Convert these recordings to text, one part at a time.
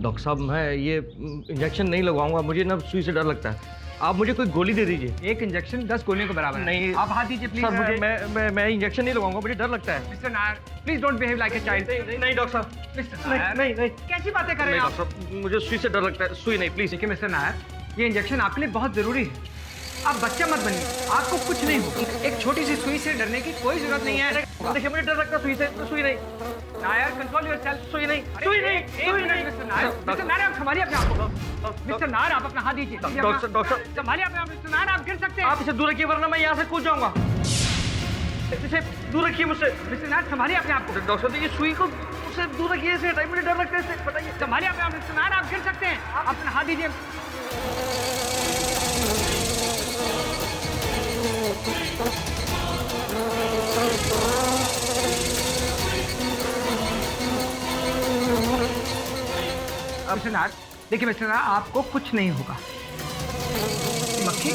Doctor साहब मैं ये इंजेक्शन नहीं लगवाऊंगा, मुझे ना सुई से डर लगता है। आप मुझे कोई गोली दे दीजिए। एक इंजेक्शन 10 गोलियों के बराबर है। नहीं आप हाथ दीजिए प्लीज। सर मुझे मैं इंजेक्शन नहीं लगवाऊंगा, मुझे डर लगता है। Mister Nair please don't behave like a child. नहीं डॉक्टर साहब, मिस्टर नायर नहीं कैसी बातें कर रहे हैं आप? डॉक्टर साहब मुझे सुई से डर लगता है, सुई नहीं प्लीज। देखिए मिस्टर नायर, ये इंजेक्शन आपके लिए बहुत जरूरी है। आप बच्चा मत बनिए, आपको कुछ नहीं होगा। एक छोटी सी सुई से डरने की कोई जरूरत नहीं है। देखिए मुझे डर लगता है सुई से, सुई नहीं। Nair control yourself. सुई नहीं, मिस्टर नायर आप संभालिए अपने आप को। मिस्टर नायर आप अपना हाथ दीजिए। डॉक्टर संभालिए अपने आप। मिस्टर नायर आप गिर सकते हैं। आप इसे दूर रखिए वरना मैं यहाँ से कूद जाऊंगा। इसे दूर रखिए मुझसे। मिस्टर नायर संभालिए अपने आप को। डॉक्टर साहब ये सुई को मुझसे दूर रखिए, इसे हटाइए, मुझे डर लगता है इसे। बताइए। संभालिए अपने आप। मिस्टर नायर आप गिर सकते हैं। आप अपना हाथ दीजिए। मिस्टर नायर देखिए, मिस्टर नायर आपको कुछ नहीं होगा। मक्खी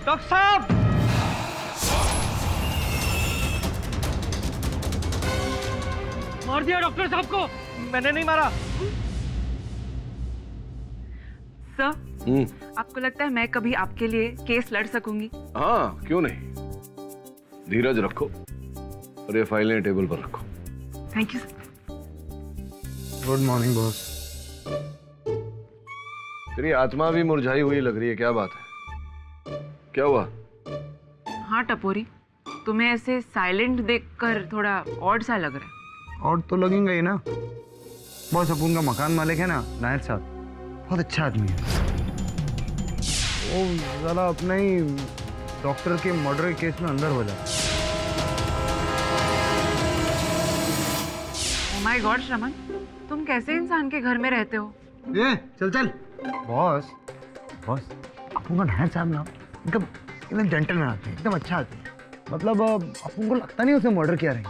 डॉक्टर साहब मार दिया डॉक्टर साहब को। मैंने नहीं मारा। सर, आपको लगता है मैं कभी आपके लिए केस लड़ सकूंगी? हाँ, क्यों नहीं। धीरज रखो और ये फाइलें टेबल पर रखो। Thank you. Good morning boss. तेरी आत्मा भी मुरझाई हुई लग रही है, क्या बात है? क्या हुआ? हाँ टपोरी, तुम्हें ऐसे साइलेंट देखकर थोड़ा ऑड सा लग रहा है। और तो लगेंगे ही ना। बॉस अपन का मकान मालिक है ना नायर साहब, बहुत अच्छा आदमी है। वो जरा अपने ही डॉक्टर के मर्डर केस में अंदर हो जाए। ओह माय गॉड श्रमन, तुम कैसे इंसान के घर में रहते हो? ये चल चल। बॉस बॉस अपन का नायर साहब ना एकदम जेंटलमैन आते हैं, एकदम अच्छा आते हैं। मतलब अपन को लगता नहीं उसे मर्डर किया रहेंगे।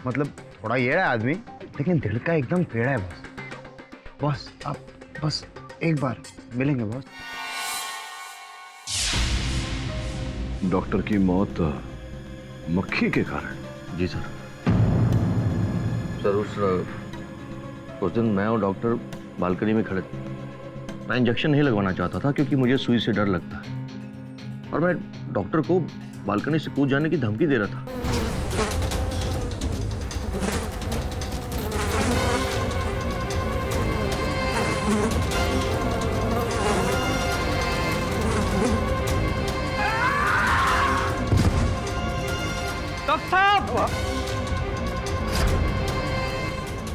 मतलब थोड़ा ये है आदमी, लेकिन दिल का एकदम पेड़ा है बॉस। बॉस आप बस एक बार मिलेंगे बॉस। डॉक्टर की मौत मक्खी के कारण? जी सर। सर उस दिन मैं और डॉक्टर बालकनी में खड़े थे। मैं इंजेक्शन नहीं लगवाना चाहता था क्योंकि मुझे सुई से डर लगता है, और मैं डॉक्टर को बालकनी से कूद जाने की धमकी दे रहा था। डॉक्टर साहब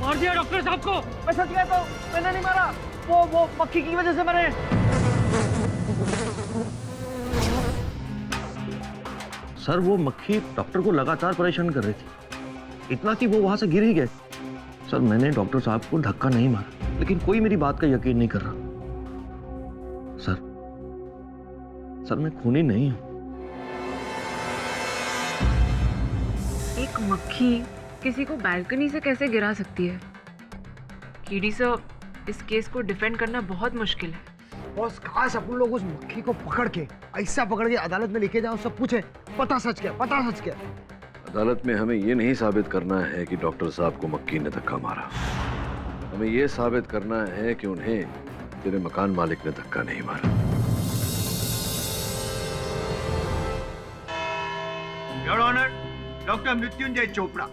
मार दिया डॉक्टर साहब को। मैं सच कहता हूँ, मैंने नहीं मारा। वो मक्खी की वजह से मरे। सर वो मक्खी डॉक्टर को लगातार परेशान कर रही थी, इतना कि वो वहां से गिर ही गए। सर मैंने डॉक्टर साहब को धक्का नहीं मारा, लेकिन कोई मेरी बात का यकीन नहीं कर रहा। सर मैं खूनी नहीं हूं। एक मक्खी किसी को बालकनी से कैसे गिरा सकती है? कीडी सर, इस केस को डिफेंड करना बहुत मुश्किल है। बॉस काश अपन लोग उस मक्खी को पकड़ के ऐसा पकड़ के अदालत में लेके जाओ, सब पूछे पता सच क्या, पता सच क्या। अदालत में हमें ये नहीं साबित करना है कि डॉक्टर साहब को मक्खी ने धक्का मारा। हमें ये साबित करना है कि उन्हें तेरे मकान मालिक ने धक्का नहीं मारा। Your honour, doctor Mrityunjay Chopra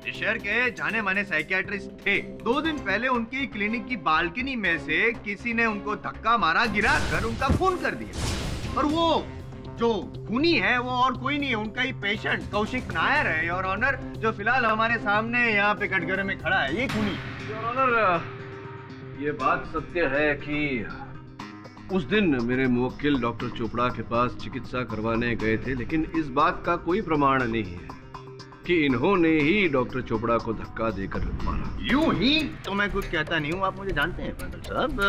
इस शहर के जाने माने साइकियाट्रिस्ट थे। 2 दिन पहले उनकी क्लिनिक की बालकनी में से किसी ने उनको धक्का मारा, गिरा कर उनका खून कर दिया। और वो जो खूनी है वो और कोई नहीं है, उनका ही पेशेंट कौशिक नायर है योर ऑनर, जो फिलहाल हमारे सामने यहाँ पे कटघरे में खड़ा है। ये खूनी योर ऑनर, ये बात सत्य है कि उस दिन मेरे मुवक्किल डॉक्टर चोपड़ा के पास चिकित्सा करवाने गए थे, लेकिन इस बात का कोई प्रमाण नहीं है कि इन्होंने ही डॉक्टर चोपड़ा को धक्का देकर मारा। यूं ही तो मैं कुछ कहता नहीं हूँ, आप मुझे जानते हैं बादल साहब।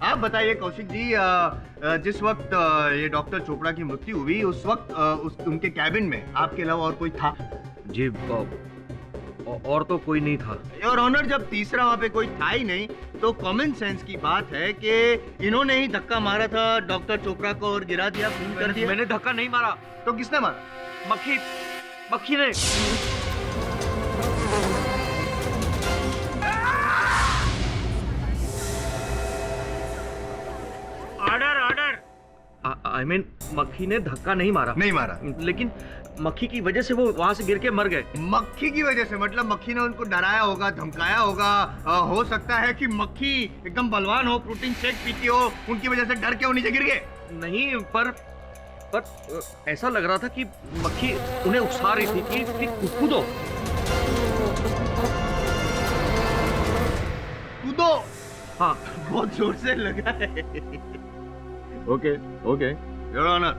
आप बताइए कौशिक जी, जिस वक्त ये डॉक्टर चोपड़ा की मृत्यु हुई उस वक्त उनके कैबिन में आपके अलावा और कोई था? जी और तो कोई नहीं था। योर ऑनर, जब तीसरा वहाँ पे कोई था ही नहीं तो कॉमन सेंस की बात है कि इन्होंने ही धक्का मारा था डॉक्टर चोपड़ा को और गिरा दिया, खून कर दिया। मैंने धक्का नहीं मारा। तो किसने मारा? मक्खी ने। ऑर्डर। आई मीन मक्खी ने धक्का नहीं मारा। नहीं मारा। लेकिन मक्खी की वजह से वो वहां से गिर के मर गए। मक्खी की वजह से? मतलब मक्खी ने उनको डराया होगा, धमकाया होगा। हो सकता है कि मक्खी एकदम बलवान हो, प्रोटीन शेक पीती हो, उनकी वजह से डर के वो नीचे गिर गए। नहीं, पर ऐसा लग रहा था कि मक्खी उन्हें उकसा रही थी कि कूदो। कूदो। हाँ। बहुत जोर से लगा है। ओके। योर ऑनर,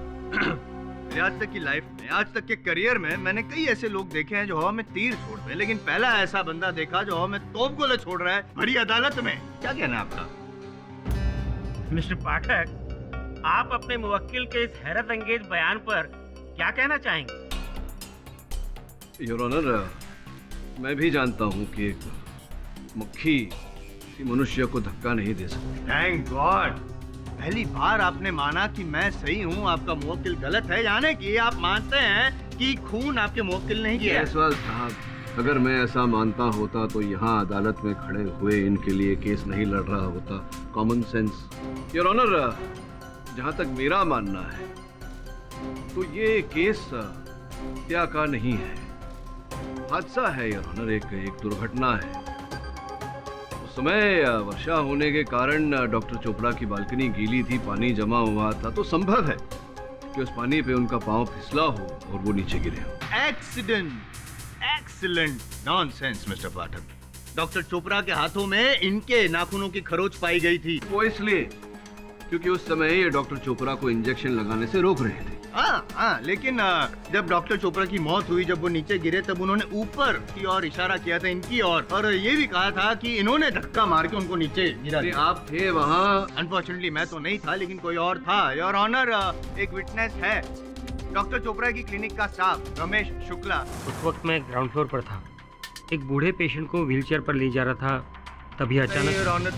मेरी आज तक की लाइफ में, आज तक के करियर में मैंने कई ऐसे लोग देखे हैं जो हवा में तीर छोड़ रहे हैं, लेकिन पहला ऐसा बंदा देखा जो हवा में तोप गोले छोड़ रहा है बड़ी अदालत में। क्या कहना है आपका? मिस्टर पाठक, आप अपने मुवक्किल के इस हैरत अंगेज बयान पर क्या कहना चाहेंगे? योर ऑनर, मैं भी जानता हूँ कि एक मक्खी किसी मनुष्य को धक्का नहीं दे सकती। थैंक गॉड, पहली बार आपने माना कि मैं सही हूँ, आपका मुवक्किल गलत है। यानी कि आप मानते हैं कि खून आपके मुवक्किल ने किया। जायसवाल साहब, अगर मैं ऐसा मानता होता तो यहाँ अदालत में खड़े हुए इनके लिए केस नहीं लड़ रहा होता। Common sense. योर ऑनर, जहाँ तक मेरा मानना है तो ये केस हत्या का नहीं है, हादसा है योर ऑनर, एक दुर्घटना है। उस समय वर्षा होने के कारण डॉक्टर चोपड़ा की बालकनी गीली थी, पानी जमा हुआ था, तो संभव है कि उस पानी पे उनका पांव फिसला हो और वो नीचे गिरे हो। एक्सीडेंट। एक्सीलेंट नॉनसेंस मिस्टर पाठक। डॉक्टर चोपड़ा के हाथों में इनके नाखूनों की खरोच पाई गई थी। वो इसलिए क्योंकि उस समय ये डॉक्टर चोपड़ा को इंजेक्शन लगाने से रोक रहे थे। हाँ, लेकिन जब डॉक्टर चोपड़ा की मौत हुई, जब वो नीचे गिरे, तब उन्होंने ऊपर की ओर इशारा किया था, इनकी ओर, और ये भी कहा था कि इन्होंने धक्का मार के उनको नीचे गिरा दिया। आप थे वहाँ? अनफॉर्चुनेटली मैं तो नहीं था, लेकिन कोई और था। योर ऑनर, एक विटनेस है, डॉक्टर चोपड़ा की क्लिनिक का स्टाफ रमेश शुक्ला। उस वक्त मैं ग्राउंड फ्लोर पर था, एक बूढ़े पेशेंट को व्हीलचेयर पर ले जा रहा था, तभी अचानक। योर ऑनर,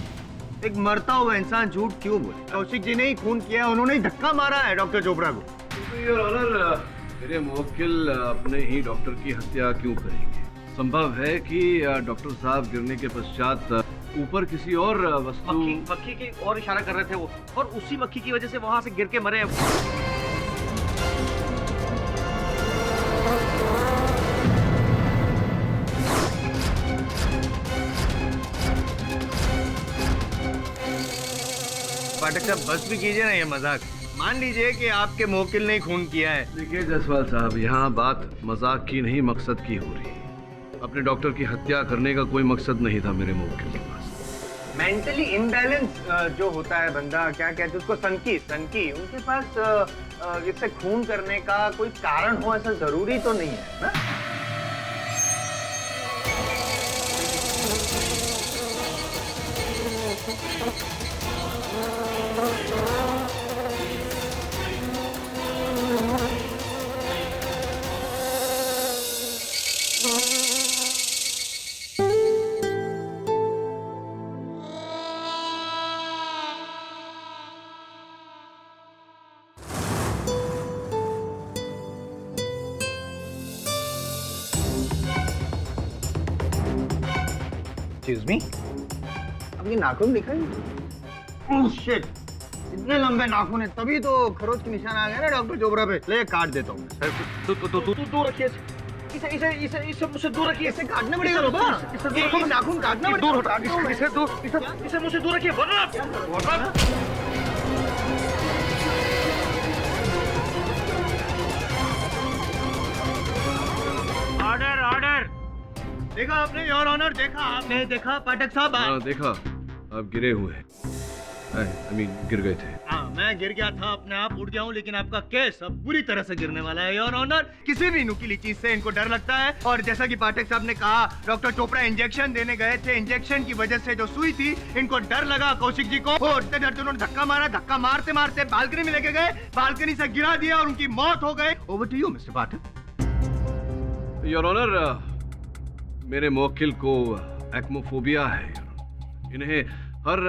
एक मरता हुआ इंसान झूठ क्यों बोले? कौशिक जी ने ही खून किया, उन्होंने ही धक्का मारा है डॉक्टर चोपड़ा को। योर ऑनर, मेरे मुवक्किल अपने ही डॉक्टर की हत्या क्यों करेंगे? संभव है कि डॉक्टर साहब गिरने के पश्चात ऊपर किसी और वस्तु। मक्खी की और इशारा कर रहे थे वो, और उसी मक्खी की वजह से वहां से गिर के मरे हैं। पाठक साहब, बस भी कीजिए ना ये मजाक। मान लीजिए कि आपके मुवक्किल ने खून किया है। देखिए जायसवाल साहब, यहाँ बात मजाक की नहीं मकसद की हो रही है। अपने डॉक्टर की हत्या करने का कोई मकसद नहीं था मेरे मुवक्किल के पास। मेंटली इम्बैलेंस जो होता है बंदा, क्या कहते हैं उसको, सनकी, उनके पास इससे खून करने का कोई कारण हो ऐसा जरूरी तो नहीं है ना? Excuse me? अब ये नाखून दिखाई? Oh shit! इतने लंबे नाखून है, तभी तो खरोच के निशान आ गए ना डॉक्टर चोपड़ा पे। ले काट देता हूँ। तू दूर रखिए इसे मुझसे दूर रखिए। इसे काटना पड़ेगा बाबा। इसे नाखून काटना पड़ेगा। दूर हटा, इसे मुझसे दूर रखिए, वरना ऑर्डर। देखा आपने योर ऑनर, देखा आपने, देखा पाठक साहब। हाँ देखा, आप गिरे हुए हैं। गिर गए थे। हाँ, मैं गिर गया था, अपने आप उठ गया हूँ, लेकिन आपका केस अब बुरी तरह से गिरने वाला है योर ऑनर। किसी भी नुकीली चीज से इनको डर लगता है, और जैसा कि पाठक साहब ने कहा, डॉक्टर चोपड़ा इंजेक्शन देने गए थे, इंजेक्शन की वजह से जो सुई थी, इनको डर लगा कौशिक जी को, और डरते उन्होंने धक्का मारा। धक्का मारते मारते बालकनी में लेके गए, बालकनी से गिरा दिया और उनकी मौत हो गई। Over to you mister Pathak. Your honour, मेरे मुवक्किल को एक्मोफोबिया है। इन्हें हर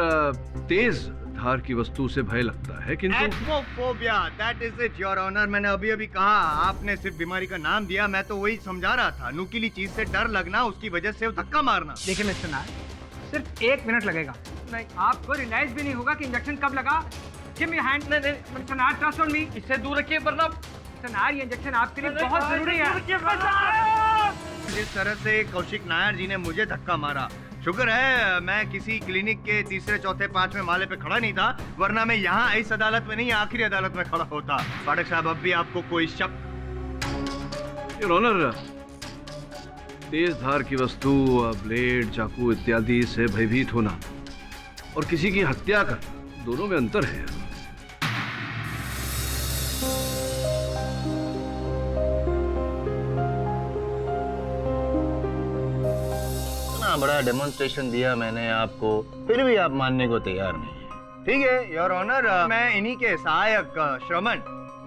तेज धार की वस्तु से भय लगता है, किंतु aichmophobia, that is it your honour. मैंने अभी अभी कहा, आपने सिर्फ बीमारी का नाम दिया, मैं तो वही समझा रहा था। नुकीली चीज से डर लगना, उसकी वजह से वो धक्का मारना। देखिए मिस्टर नायर, सिर्फ 1 मिनट लगेगा। नहीं, आपको रियलाइज भी नहीं होगा कि इंजेक्शन कब लगा। Give me hand. नहीं mister Nair, trust on me. इससे दूर रखिए वरना। मिस्टर नायर, ये इंजेक्शन आपके लिए बहुत जरूरी है। जिस तरह से कौशिक नायर जी ने मुझे धक्का मारा, शुक्र है मैं किसी क्लिनिक के तीसरे चौथे पांचवें माले पे खड़ा नहीं था, वरना मैं यहाँ इस अदालत में नहीं, आखिरी अदालत में खड़ा होता। पाठक साहब, अब भी आपको कोई शक? योर ऑनर, तेज धार की वस्तु, ब्लेड, चाकू इत्यादि से भयभीत होना और किसी की हत्या करना, दोनों में अंतर है। बड़ा डेमोन्स्ट्रेशन दिया मैंने आपको, फिर भी आप मानने को तैयार नहीं है। ठीक है योर ऑनर, मैं इन्हीं के सहायक श्रमण,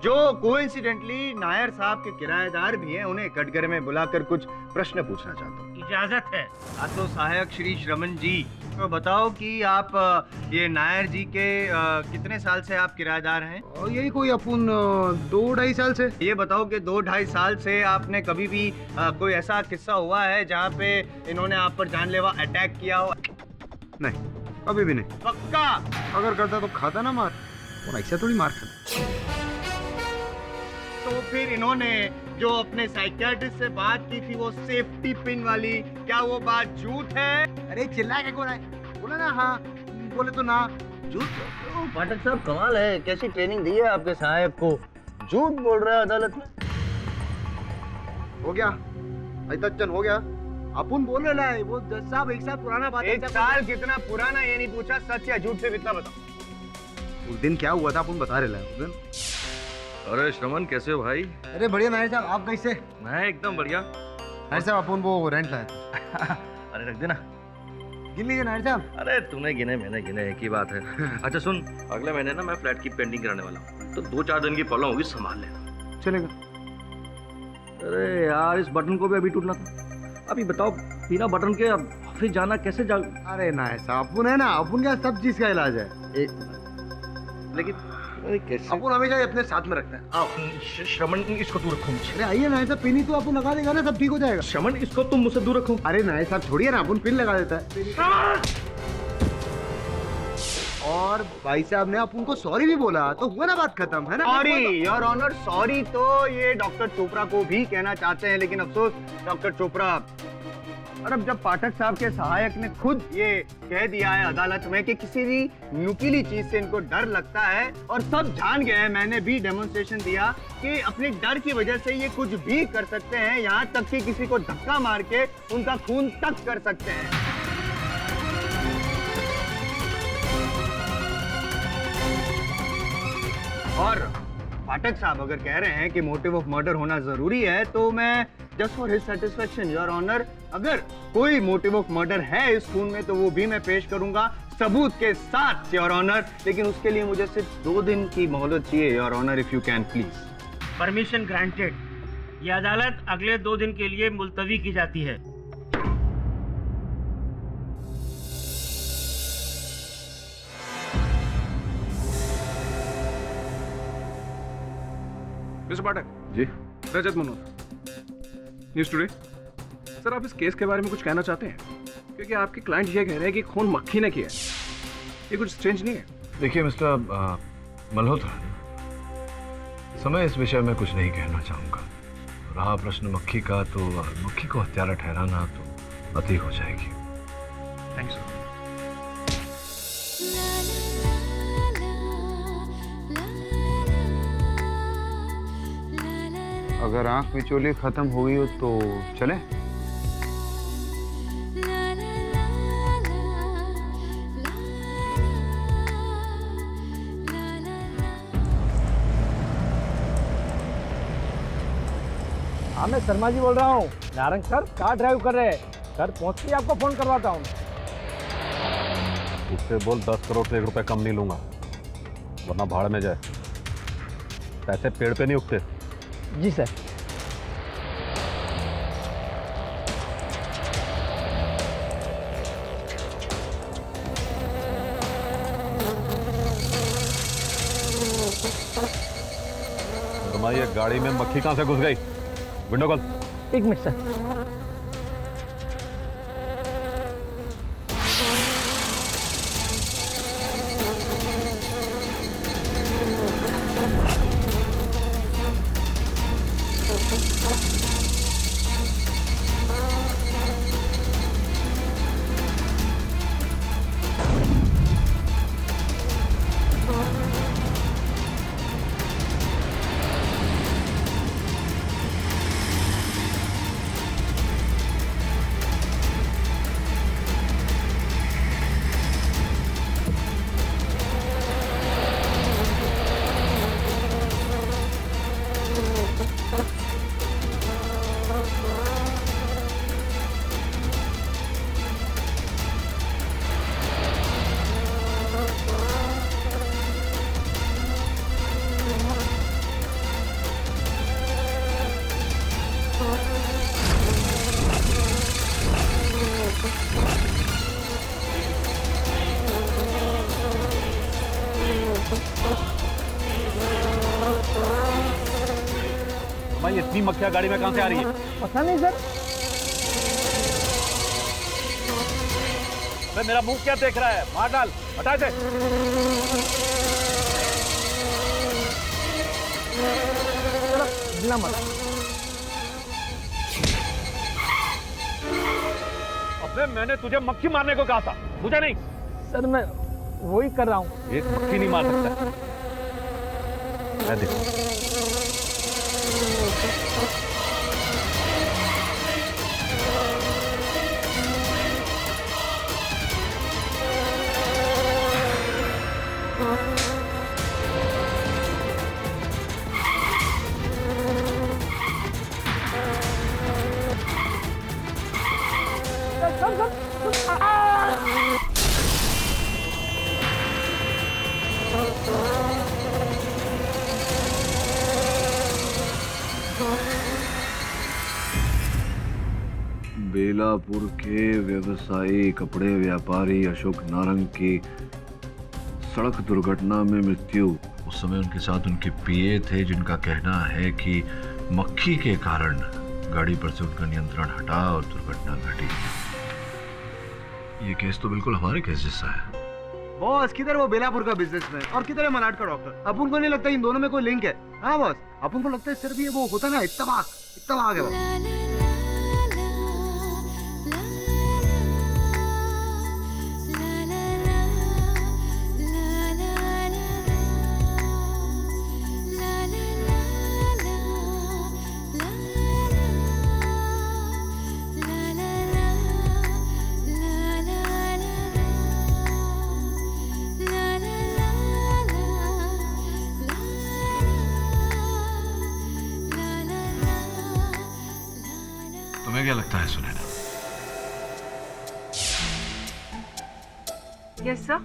जो कोइंसिडेंटली नायर साहब के किराएदार भी हैं, उन्हें कटघरे में बुलाकर कुछ प्रश्न पूछना चाहता हूँ। इजाजत है। हाँ तो सहायक श्री श्रमण जी, तो बताओ कि आप ये नायर जी के कितने साल से आप किराएदार हैं? और यही कोई अपन 2-2.5 साल से। ये बताओ कि 2-2.5 साल से आपने कभी भी कोई ऐसा किस्सा हुआ है जहाँ पे इन्होंने आप पर जानलेवा अटैक किया हो? नहीं, कभी भी नहीं। पक्का? अगर करता तो खाता ना मार, और ऐसा थोड़ी मार खाता। तो फिर इन्होंने जो अपने साइकियाट्रिस्ट से बात की थी, वो सेफ्टी पिन वाली, क्या वो बात झूठ है? अरे चिल्ला के कौन है? बोले ना हाँ, बोले तो ना। झूठ? पाठक साहब कमाल है, कैसी ट्रेनिंग दी है आपके सहायक को, झूठ बोल रहा है अदालत में। हो गया, अतच्चन हो गया। अपन बोल रहे हैं, वो 10 साल 1 साल पुराना बात है। 1 साल कितना पुराना ये नहीं पूछा, सच या झूठ से इतना बताओ। उस दिन क्या हुआ था अपन बता रहे हैं उस दिन। अरे श्रमण, कैसे हो भाई? अरे बढ़िया नायर साहब, आप कैसे? मैं एकदम बढ़िया। नायर साहब, अपन वो रेंट लाए थे। अरे रख देना। गिन लीजिए नायर साहब। अरे तूने गिने मैंने गिने, एक ही बात है। अच्छा सुन, अगले महीने ना मैं फ्लैट की पेंटिंग कराने वाला हूँ, तो 2-4 दिन की प्रॉब्लम होगी, संभाल लेना। चलेगा। अरे यार, इस बटन को भी अभी टूटना था। अभी बताओ, बिना बटन के ऑफिस जाना कैसे जा? अरे नायर साहब, अपन है ना, अपन क्या सब चीज का इलाज है। लेकिन कैसे? अपन हमेशा अपने साथ में रखते हैं। आओ श्रमण, इसको दूर रखो मुझसे। अरे आइए नायर साहब, पिन ही तो अपन लगा देगा ना, सब ठीक हो जाएगा। श्रमण, इसको तुम मुझसे दूर रखो। अरे नायर साहब छोड़िए ना, अपन पिन लगा देता है। और भाई साहब ने अपन को सॉरी भी बोला, तो हुआ ना बात खत्म, है ना? सॉरी योर ऑनर, सॉरी तो ये डॉक्टर चोपड़ा को भी कहना चाहते हैं, लेकिन अफसोस डॉक्टर चोपड़ा, और अब जब पाठक साहब के सहायक ने खुद ये कह दिया है अदालत में कि किसी भी नुकीली चीज से इनको डर लगता है, और सब जान गए हैं, मैंने भी डेमोन्स्ट्रेशन दिया कि अपने डर की वजह से ये कुछ भी कर सकते हैं, यहाँ तक कि किसी को धक्का मार के उनका खून तक कर सकते हैं। और पाठक साहब अगर कह रहे हैं कि मोटिव ऑफ मर्डर होना जरूरी है, तो मैं just for his satisfaction your honour, अगर कोई मोटिव ऑफ मर्डर है इस खून में, तो वो भी मैं पेश करूंगा सबूत के साथ योर ऑनर, लेकिन उसके लिए मुझे सिर्फ 2 दिन की मोहलत चाहिए your honour, if you can please. Permission granted. ये अदालत अगले 2 दिन के लिए मुलतवी की जाती है। मिस्टर पाठक जी, रजत मनोहर, न्यूज़ टुडे। सर, आप इस केस के बारे में कुछ कहना चाहते हैं? क्योंकि आपके क्लाइंट ये कह रहे हैं कि खून मक्खी ने किया है। ये कुछ स्ट्रेंज नहीं है? देखिए मिस्टर मल्होत्रा, समय इस विषय में कुछ नहीं कहना चाहूँगा। रहा प्रश्न मक्खी का, तो मक्खी को हत्यारा ठहराना तो अति हो जाएगी। Thanks sir. अगर आंख मिचोली खत्म हो गई हो तो चले? हाँ, मैं शर्मा जी बोल रहा हूँ। नारंग सर कार ड्राइव कर रहे हैं। सर पहुँचते ही आपको फोन करवाता हूँ। उससे बोल 10 करोड़ से 1 रुपया कम नहीं लूंगा, वरना भाड़ में जाए। पैसे पेड़ पे नहीं उगते। जी सर। तुम्हारी ये गाड़ी में मक्खी कहां से घुस गई? विंडो खोल। एक मिनट सर। भाई इतनी मक्खियां गाड़ी में कहां से आ रही है? पता नहीं सर। भाई मेरा मुंह क्या देख रहा है? मार डाल, हटा इसे। चलो मत। अबे मैंने तुझे मक्खी मारने को कहा था, मुझे नहीं। सर मैं वही कर रहा हूँ। एक मक्खी नहीं मार सकता। मैं देखूं। बेलापुर के व्यवसायी कपड़े व्यापारी अशोक नारंग की सड़क दुर्घटना में मृत्यु। उस समय उनके साथ उनके पीए थे, जिनका कहना है कि मक्खी के कारण गाड़ी पर से उनका नियंत्रण हटा और दुर्घटना घटी। ये केस तो बिल्कुल हमारे केस जैसा है। बॉस किधर वो बेलापुर का बिजनेसमैन और किधर है मलाड का डॉक्टर? अपन को नहीं लगता इन दोनों में कोई लिंक है। हाँ बॉस, अपन को लगता है सिर्फ ये वो होता ना इत्तफाक है बॉस। तुम्हें क्या लगता है सुनैना? Yes sir.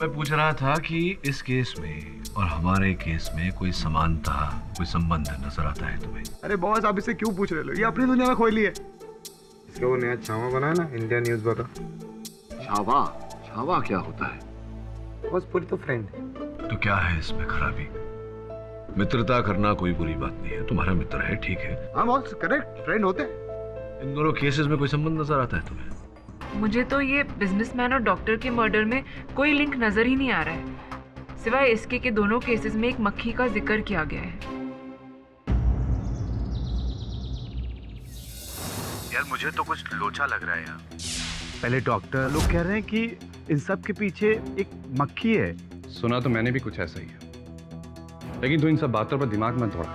मैं पूछ रहा था कि इस केस में और हमारे केस में कोई समानता, कोई संबंध नजर आता है तुम्हें? अरे बॉस आप इसे क्यों पूछ रहे हो? ये अपनी दुनिया में खोई ली है। इसका वो नया छावा बना है ना, इंडिया न्यूज वाला। छावा क्या होता है? बॉस पूरी तो फ्रेंड है। तो क्या है इसमें खराबी? मित्रता करना कोई बुरी बात नहीं है, तुम्हारा मित्र है, ठीक है। हाँ बॉस करेक्ट, फ्रेंड होते हैं। इन दोनों केसेस में कोई संबंध नजर आता है तुम्हें? मुझे तो ये बिजनेसमैन और डॉक्टर के मर्डर में कोई लिंक नजर ही नहीं आ रहा है, सिवाय इसके कि दोनों केसेस में एक मक्खी का जिक्र किया गया है। यार मुझे तो कुछ लोचा लग रहा है यार। पहले डॉक्टर लोग कह रहे हैं कि इन सब के पीछे एक मक्खी है। सुना तो मैंने भी कुछ ऐसा ही है, लेकिन तू इन सब बातों पर दिमाग मत दौड़ा,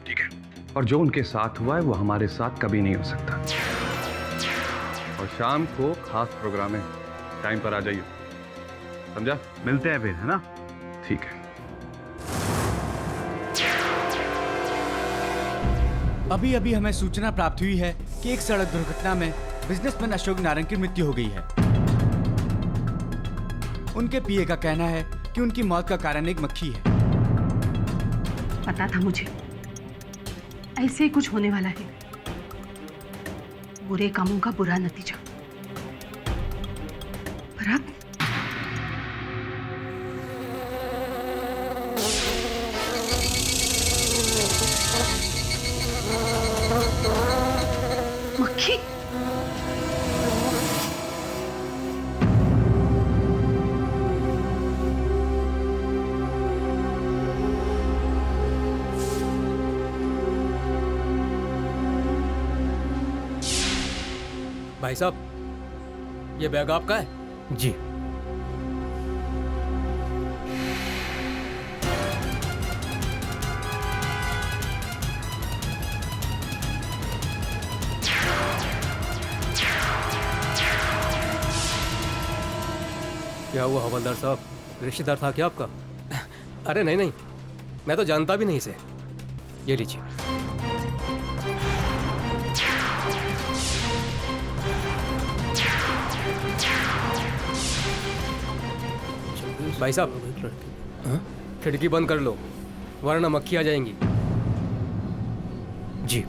ठीक है? और जो उनके साथ हुआ है वो हमारे साथ कभी नहीं हो सकता। और शाम को खास प्रोग्राम है, टाइम पर आ जाइए, समझा? मिलते हैं फिर, है ना? ठीक है। अभी अभी हमें सूचना प्राप्त हुई है कि एक सड़क दुर्घटना में बिजनेसमैन अशोक नारंग की मृत्यु हो गई है। उनके पीए का कहना है कि उनकी मौत का कारण एक मक्खी है। पता था मुझे ऐसे ही कुछ होने वाला है। बुरे कामों का बुरा नतीजा। पर अब भाई साहब, ये बैग आपका है? जी। क्या हुआ हवलदार साहब, रिश्तेदार था क्या आपका? अरे नहीं नहीं, मैं तो जानता भी नहीं इसे। ये लीजिए। भाई साहब, खिड़की बंद कर लो वरना मक्खी आ जाएंगी। जी।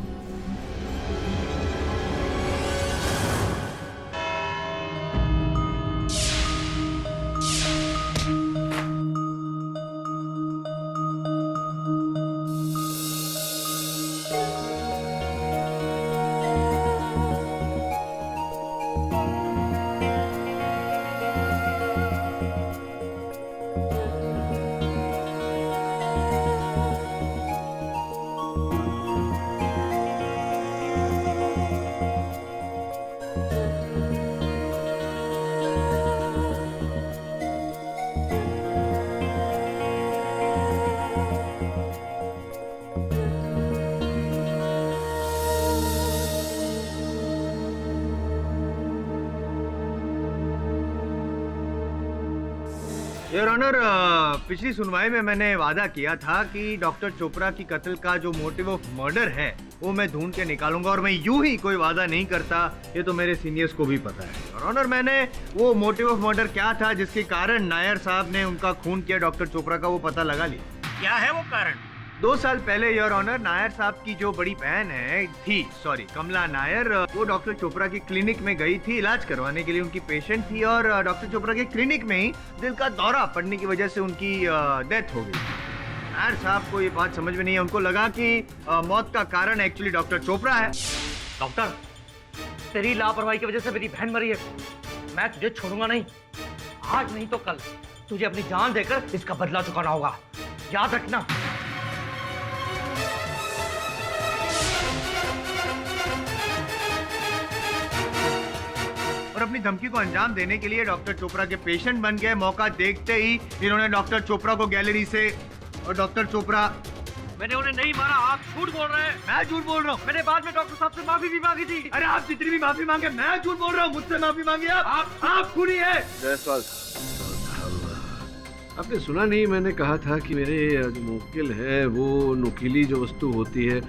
योर ऑनर, पिछली सुनवाई में मैंने वादा किया था कि डॉक्टर चोपड़ा की कत्ल का जो मोटिव ऑफ मर्डर है वो मैं ढूंढ के निकालूंगा, और मैं यूं ही कोई वादा नहीं करता, ये तो मेरे सीनियर्स को भी पता है। योर ऑनर, मैंने वो मोटिव ऑफ मर्डर क्या था जिसके कारण नायर साहब ने उनका खून किया डॉक्टर चोपड़ा का, वो पता लगा लिया। क्या है वो कारण? 2 साल पहले योर ऑनर, नायर साहब की जो बड़ी बहन कमला नायर, वो डॉक्टर चोपड़ा की क्लिनिक में गई थी इलाज करवाने के लिए। उनकी पेशेंट थी और डॉक्टर चोपड़ा के क्लिनिक में ही दिल का दौरा पड़ने की वजह से उनकी डेथ हो गई। नायर साहब को ये बात समझ में नहीं है, उनको लगा कि मौत का कारण एक्चुअली डॉक्टर चोपड़ा है। डॉक्टर, तेरी लापरवाही की वजह से मेरी बहन मरी है, मैं तुझे छोड़ूंगा नहीं। आज नहीं तो कल तुझे अपनी जान देकर इसका बदला चुकाना होगा, याद रखना। और अपनी धमकी को अंजाम देने के लिए डॉक्टर चोपड़ा के पेशेंट बन गए। मौका देखते ही इन्होंने डॉक्टर चोपड़ा को गैलरी से, और डॉक्टर चोपड़ा, मैंने उन्हें नहीं मारा, आप झूठ बोल रहे हैं। मैं झूठ बोल रहा हूँ? मैंने बाद में डॉक्टर साहब से माफी भी मांगी थी। अरे आप जितनी भी माफी मांगे, मैं झूठ बोल रहा हूँ? मुझसे माफी मांगी आप खूनी है। जयसवाल साहब, आपने सुना नहीं, मैंने कहा था कि मेरे जो मुवक्किल है वो नुकीली जो वस्तु होती है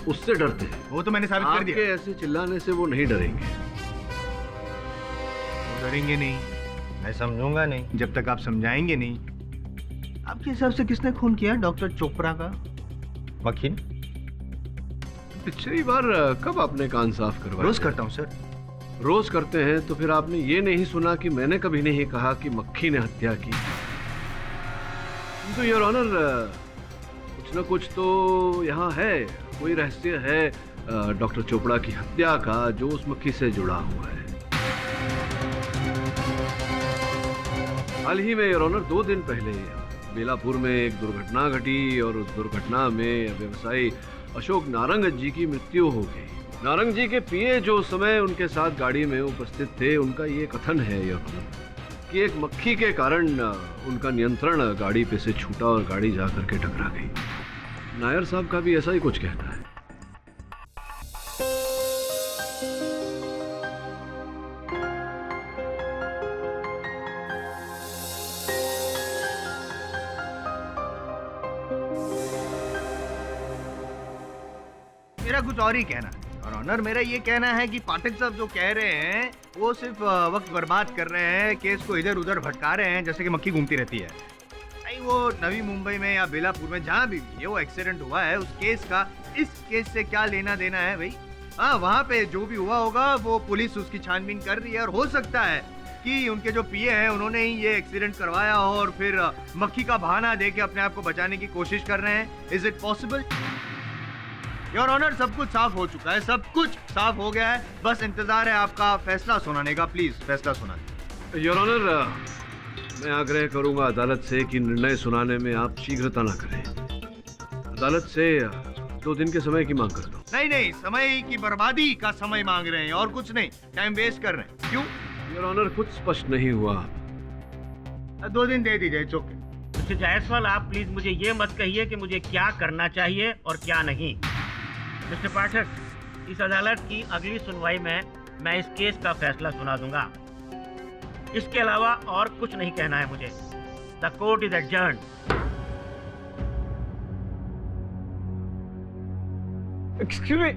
उससे डरते हैं। वो तो मैंने साबित कर दिया। आपके ऐसे चिल्लाने से वो नहीं डरेंगे। डरेंगे नहीं, मैं समझूंगा नहीं जब तक आप समझाएंगे नहीं। आपके हिसाब से किसने खून किया डॉक्टर चोपड़ा का? वकील? पिछली बार कब आपने कान साफ करवाया? रोज करता हूँ सर। रोज करते हैं तो फिर आपने ये नहीं सुना कि मैंने कभी नहीं कहा कि मक्खी ने हत्या की। तो योर ऑनर, कुछ ना कुछ तो यहाँ है, कोई रहस्य है डॉक्टर चोपड़ा की हत्या का जो उस मक्खी से जुड़ा हुआ है। हाल ही में योर ऑनर 2 दिन पहले बेलापुर में एक दुर्घटना घटी और उस दुर्घटना में व्यवसायी अशोक नारंग जी की मृत्यु हो गई। नारंग जी के पीए जो उस समय उनके साथ गाड़ी में उपस्थित थे, उनका ये कथन है योर ऑनर कि एक मक्खी के कारण उनका नियंत्रण गाड़ी पे से छूटा और गाड़ी जाकर के टकरा गई। नायर साहब का भी ऐसा ही कुछ कहना है। मेरा कुछ और ही कहना है और ऑनर, मेरा ये कहना है कि पाठक साहब जो कह रहे हैं वो सिर्फ वक्त बर्बाद कर रहे हैं, केस को इधर उधर भटका रहे हैं जैसे कि मक्खी घूमती रहती है। नहीं, वो नवी मुंबई में या बेलापुर में जहाँ भी ये वो एक्सीडेंट हुआ है, उस केस का इस केस से क्या लेना देना है भाई? हाँ, वहाँ पे जो भी हुआ होगा वो पुलिस उसकी छानबीन कर रही है और हो सकता है कि उनके जो पीए हैं उन्होंने ही ये एक्सीडेंट करवाया हो और फिर मक्खी का बहाना दे के अपने आप को बचाने की कोशिश कर रहे हैं। Is it possible? Your honour, सब कुछ साफ हो चुका है, सब कुछ साफ हो गया है, बस इंतजार है आपका फैसला सुनाने का। प्लीज फैसला सुना दें। योर ऑनर, मैं आग्रह करूंगा अदालत से कि निर्णय सुनाने में आप शीघ्रता ना करें। अदालत से 2 दिन के समय की मांग करता हूँ। नहीं नहीं, समय की बर्बादी का समय मांग रहे हैं और कुछ नहीं, टाइम वेस्ट कर रहे हैं। क्यों? योर ऑनर, कुछ स्पष्ट नहीं हुआ। 2 दिन दे दीजिए, इट्स ओके। मिस्टर जायसवाल, आप प्लीज मुझे ये मत कहिए कि मुझे क्या करना चाहिए और क्या नहीं। मिस्टर पाठक, इस अदालत की अगली सुनवाई में मैं इस केस का फैसला सुना दूंगा। इसके अलावा और कुछ नहीं कहना है मुझे। The court is adjourned. Excuse me.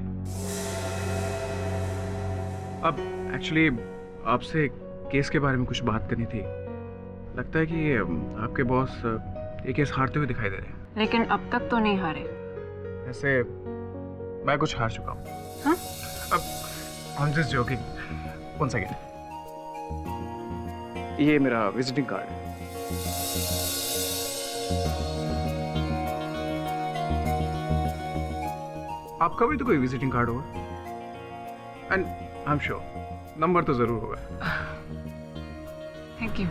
अब एक्चुअली आपसे केस के बारे में कुछ बात करनी थी। लगता है कि आपके बॉस ये केस हारते हुए दिखाई दे रहे हैं। लेकिन अब तक तो नहीं हारे। ऐसे मैं कुछ हार चुका हूँ। हाँ? अब I am just joking. 1 second, ये मेरा विजिटिंग कार्ड है। आपका भी तो कोई विजिटिंग कार्ड होगा and I am sure number तो जरूर होगा। Thank you.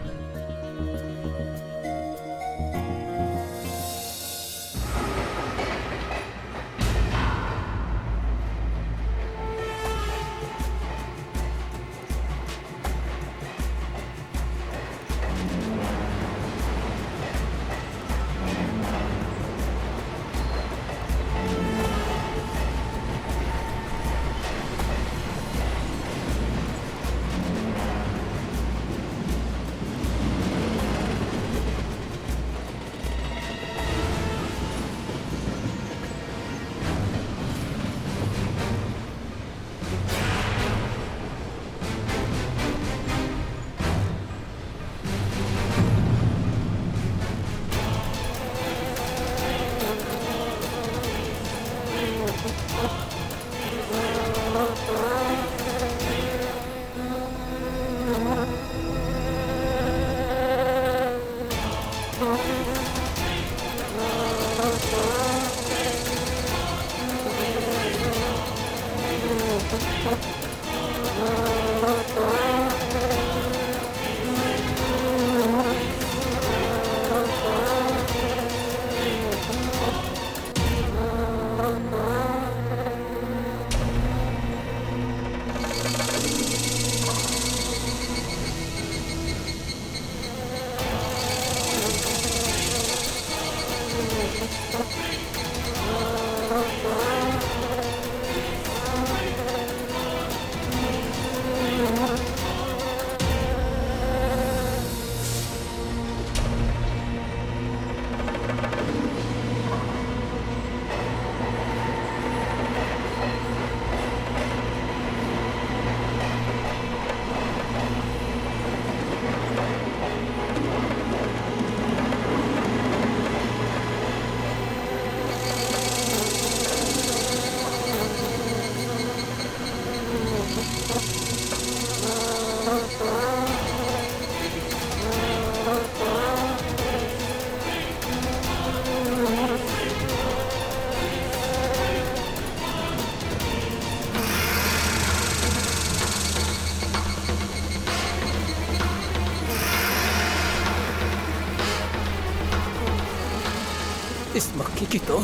इस मक्खी की तो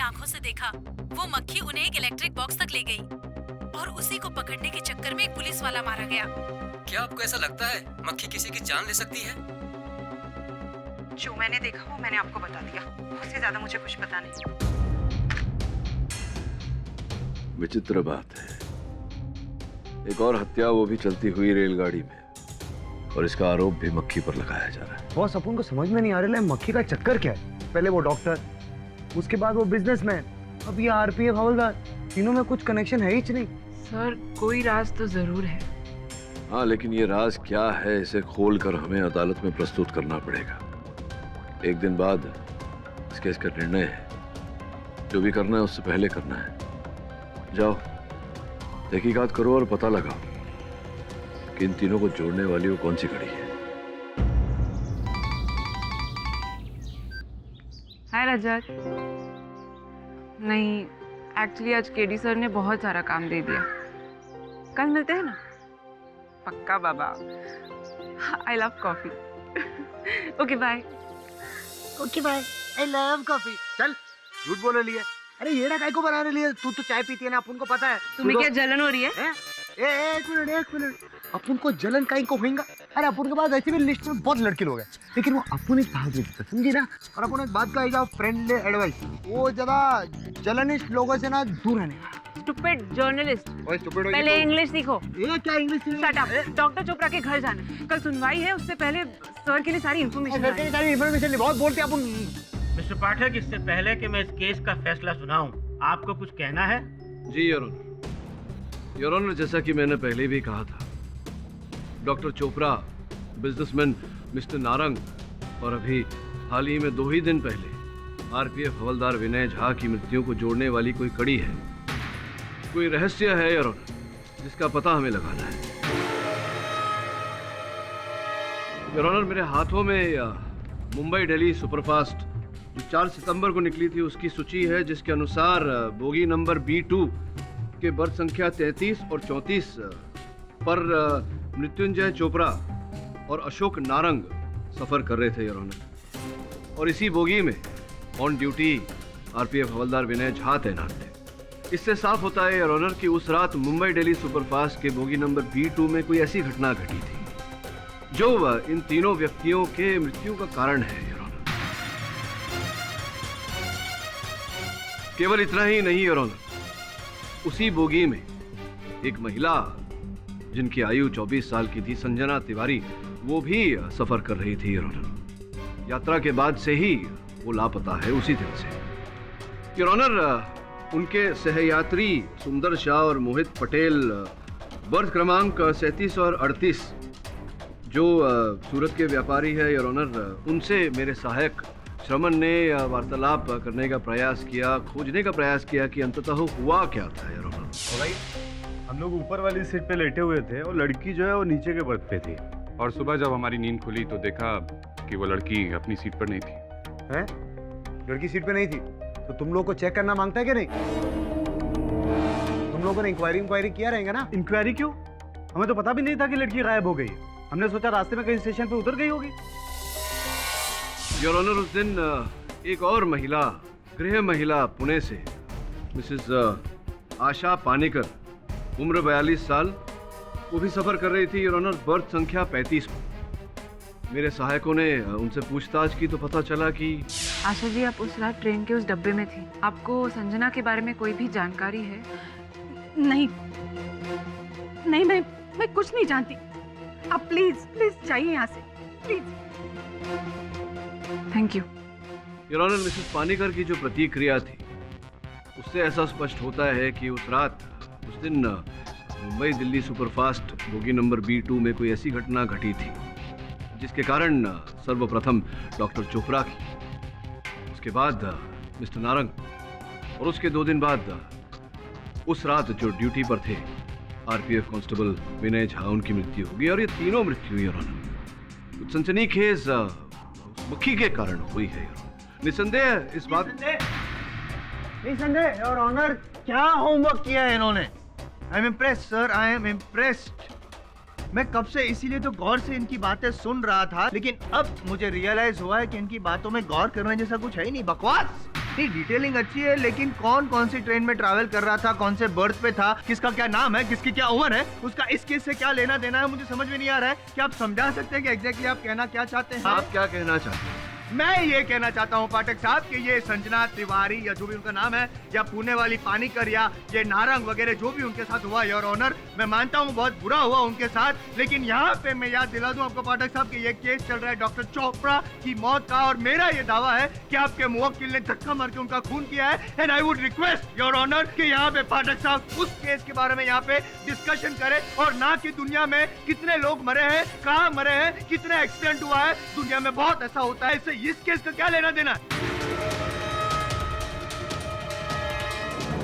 आंखों से देखा। वो मक्खी उन्हें एक इलेक्ट्रिक बॉक्स तक ले गई और उसी को पकड़ने के चक्कर में एक पुलिस वाला मारा गया। क्या आपको ऐसा लगता है मक्खी किसी की जान ले सकती है? जो मैंने देखा वो मैंने आपको बता दिया, उससे ज्यादा मुझे कुछ पता नहीं। विचित्र बात है, एक और हत्या, वो भी चलती हुई रेलगाड़ी में, और इसका आरोप भी मक्खी पर लगाया जा रहा है। बॉस अपन को समझ में नहीं आ रहा है मक्खी का चक्कर क्या है। पहले वो डॉक्टर, उसके बाद वो बिजनेसमैन, अब ये आरपीएफ हवलदार, तीनों में कुछ कनेक्शन है ही नहीं। सर कोई राज तो जरूर है। हाँ, लेकिन ये राज क्या है इसे खोलकर हमें अदालत में प्रस्तुत करना पड़ेगा। एक दिन बाद इस केस का निर्णय है। जो भी करना है उससे पहले करना है। जाओ तहकीकात करो और पता लगाओ कि इन तीनों को जोड़ने वाली वो कौन सी कड़ी है। हाय रजत। नहीं, एक्चुअली आज केडी सर ने बहुत सारा काम दे दिया। कल मिलते हैं ना? पक्का बाबा। I love coffee. Okay bye. Okay bye. I love coffee. चल झूठ बोले लिए। अरे येड़ा काय को बनाने लिए? तू तो चाय पीती है ना, अपन को पता है। तुम्हें क्या जलन हो रही है? एक मिनट। अपन को जलन काई को होगा? अरे अपन के पास ऐसे भी लिस्ट में बहुत लड़के लोग हैं, लेकिन वो अपन एक बात देते समझी ना। और अपन एक बात का फ्रेंडली एडवाइस, वो ज्यादा जलनिस्ट लोगों से ना दूर रहने का। Stupid journalist. पहले इंग्लिश सीखो। ये क्या English? Shut up. Doctor Chopra के घर जाना, कल सुनवाई है, उससे पहले सर के लिए सारी इन्फॉर्मेशन बहुत बोलते अपन। मिस्टर पाठक, इससे पहले कि मैं इस केस का फैसला सुनाऊं, आपको कुछ कहना है? जी योर ऑनर, जैसा कि मैंने पहले भी कहा था, doctor Chopra, businessman mister Narang और अभी हाल ही में 2 ही दिन पहले आरपीएफ हवलदार विनय झा की मृत्यु को जोड़ने वाली कोई कड़ी है, कोई रहस्य है योर ऑनर, जिसका पता हमें लगाना है। योर ऑनर, मेरे हाथों में मुंबई दिल्ली सुपरफास्ट जो 4 सितंबर को निकली थी उसकी सूची है, जिसके अनुसार बोगी नंबर B2 के बर्थ संख्या 33 और 34 पर मृत्युंजय चोपड़ा और अशोक नारंग सफर कर रहे थे योर ऑनर, और इसी बोगी में ऑन ड्यूटी आरपीएफ हवलदार विनय झा तैनात थे। इससे साफ होता है योर ऑनर कि उस रात मुंबई दिल्ली सुपरफास्ट के बोगी नंबर B2 में कोई ऐसी घटना घटी थी जो इन तीनों व्यक्तियों के मृत्यु का कारण है योर ऑनर। केवल इतना ही नहीं योर ऑनर, उसी बोगी में एक महिला जिनकी आयु 24 साल की थी, संजना तिवारी, वो भी सफर कर रही थी योर ऑनर। यात्रा के बाद से ही वो लापता है, उसी दिन से योर ऑनर। उनके सहयात्री सुंदर शाह और मोहित पटेल बर्थ क्रमांक 37 और 38 जो सूरत के व्यापारी है योर ऑनर, उनसे मेरे सहायक श्रमण ने वार्तालाप करने का प्रयास किया, खोजने का प्रयास किया कि अंततः हुआ क्या था योर ऑनर। भाई, हम लोग ऊपर वाली सीट पे लेटे हुए थे और लड़की जो है वो नीचे के बर्थ पे थी। और सुबह जब हमारी नींद खुली तो देखा कि वो लड़की अपनी सीट पर नहीं थी। हैं? लड़की सीट पे नहीं थी तो तुम लोग को चेक करना मांगता है कि नहीं? तुम लोगों ने इंक्वायरी किया रहेगा ना? इंक्वायरी क्यों? हमें तो पता भी नहीं था कि लड़की गायब हो गई। हमने सोचा रास्ते में कहीं स्टेशन पे उतर गई होगी। योर ऑनर, उस दिन एक और महिला, गृह महिला पुणे से, मिसेस आशा पानेकर, उम्र 42 साल, वो भी सफर कर रही थी योर ऑनर, बर्थ संख्या 35 को। मेरे सहायकों ने उनसे पूछताछ की तो पता चला कि आशा जी, आप उस रात ट्रेन के उस डब्बे में थी। आपको संजना के बारे में कोई भी जानकारी है? नहीं, मैं कुछ नहीं जानती। आप प्लीज जाइए यहाँ से, please. Thank you your honour. Mrs Panekar की जो प्रतिक्रिया थी उससे ऐसा स्पष्ट होता है कि उस रात, उस दिन Mumbai Delhi superfast bogie number B2 में कोई ऐसी घटना घटी थी जिसके कारण सर्वप्रथम डॉक्टर चोपड़ा की, उसके बाद मिस्टर नारंग, और उसके 2 दिन बाद उस रात जो ड्यूटी पर थे आरपीएफ कांस्टेबल विनय झा, उनकी मृत्यु होगी। और ये तीनों मृत्यु योर ऑनर कुछ सनसनीखेज मक्खी के कारण हुई है। निसंदेह इस बात निसंदेह योर ऑनर, क्या होमवर्क किया है इन्होंने? I am impressed sir, I am impressed. मैं कब से इसीलिए तो गौर से इनकी बातें सुन रहा था, लेकिन अब मुझे रियलाइज हुआ है कि इनकी बातों में गौर करने जैसा कुछ है ही नहीं। बकवास। नहीं, डिटेलिंग अच्छी है, लेकिन कौन सी ट्रेन में ट्रैवल कर रहा था, कौन से बर्थ पे था, किसका क्या नाम है, किसकी क्या उम्र है, उसका इस केस से क्या लेना देना है, मुझे समझ में नहीं आ रहा है। क्या आप समझा सकते हैं कि एग्जैक्टली आप कहना क्या चाहते हैं? आप क्या कहना चाहते हैं? मैं ये कहना चाहता हूँ पाठक साहब कि ये संजना तिवारी या जो भी उनका नाम है, या पुणे वाली पानीकर, या ये नारंग वगैरह जो भी उनके साथ हुआ योर ऑनर, मैं मानता हूँ बहुत बुरा हुआ उनके साथ, लेकिन यहाँ पे मैं याद दिला दूं आपको पाठक साहब कि ये केस चल रहा है डॉक्टर चोपड़ा की मौत का, और मेरा ये दावा है कि आपके मुवक्किल ने धक्का मार के उनका खून किया है। And I would request your honour कि यहाँ पे पाठक साहब उस केस के बारे में यहाँ पे डिस्कशन करें, और ना कि दुनिया में कितने लोग मरे हैं, कहाँ मरे हैं, कितने एक्सीडेंट हुआ है। दुनिया में बहुत ऐसा होता है, इससे इस केस का क्या लेना देना है?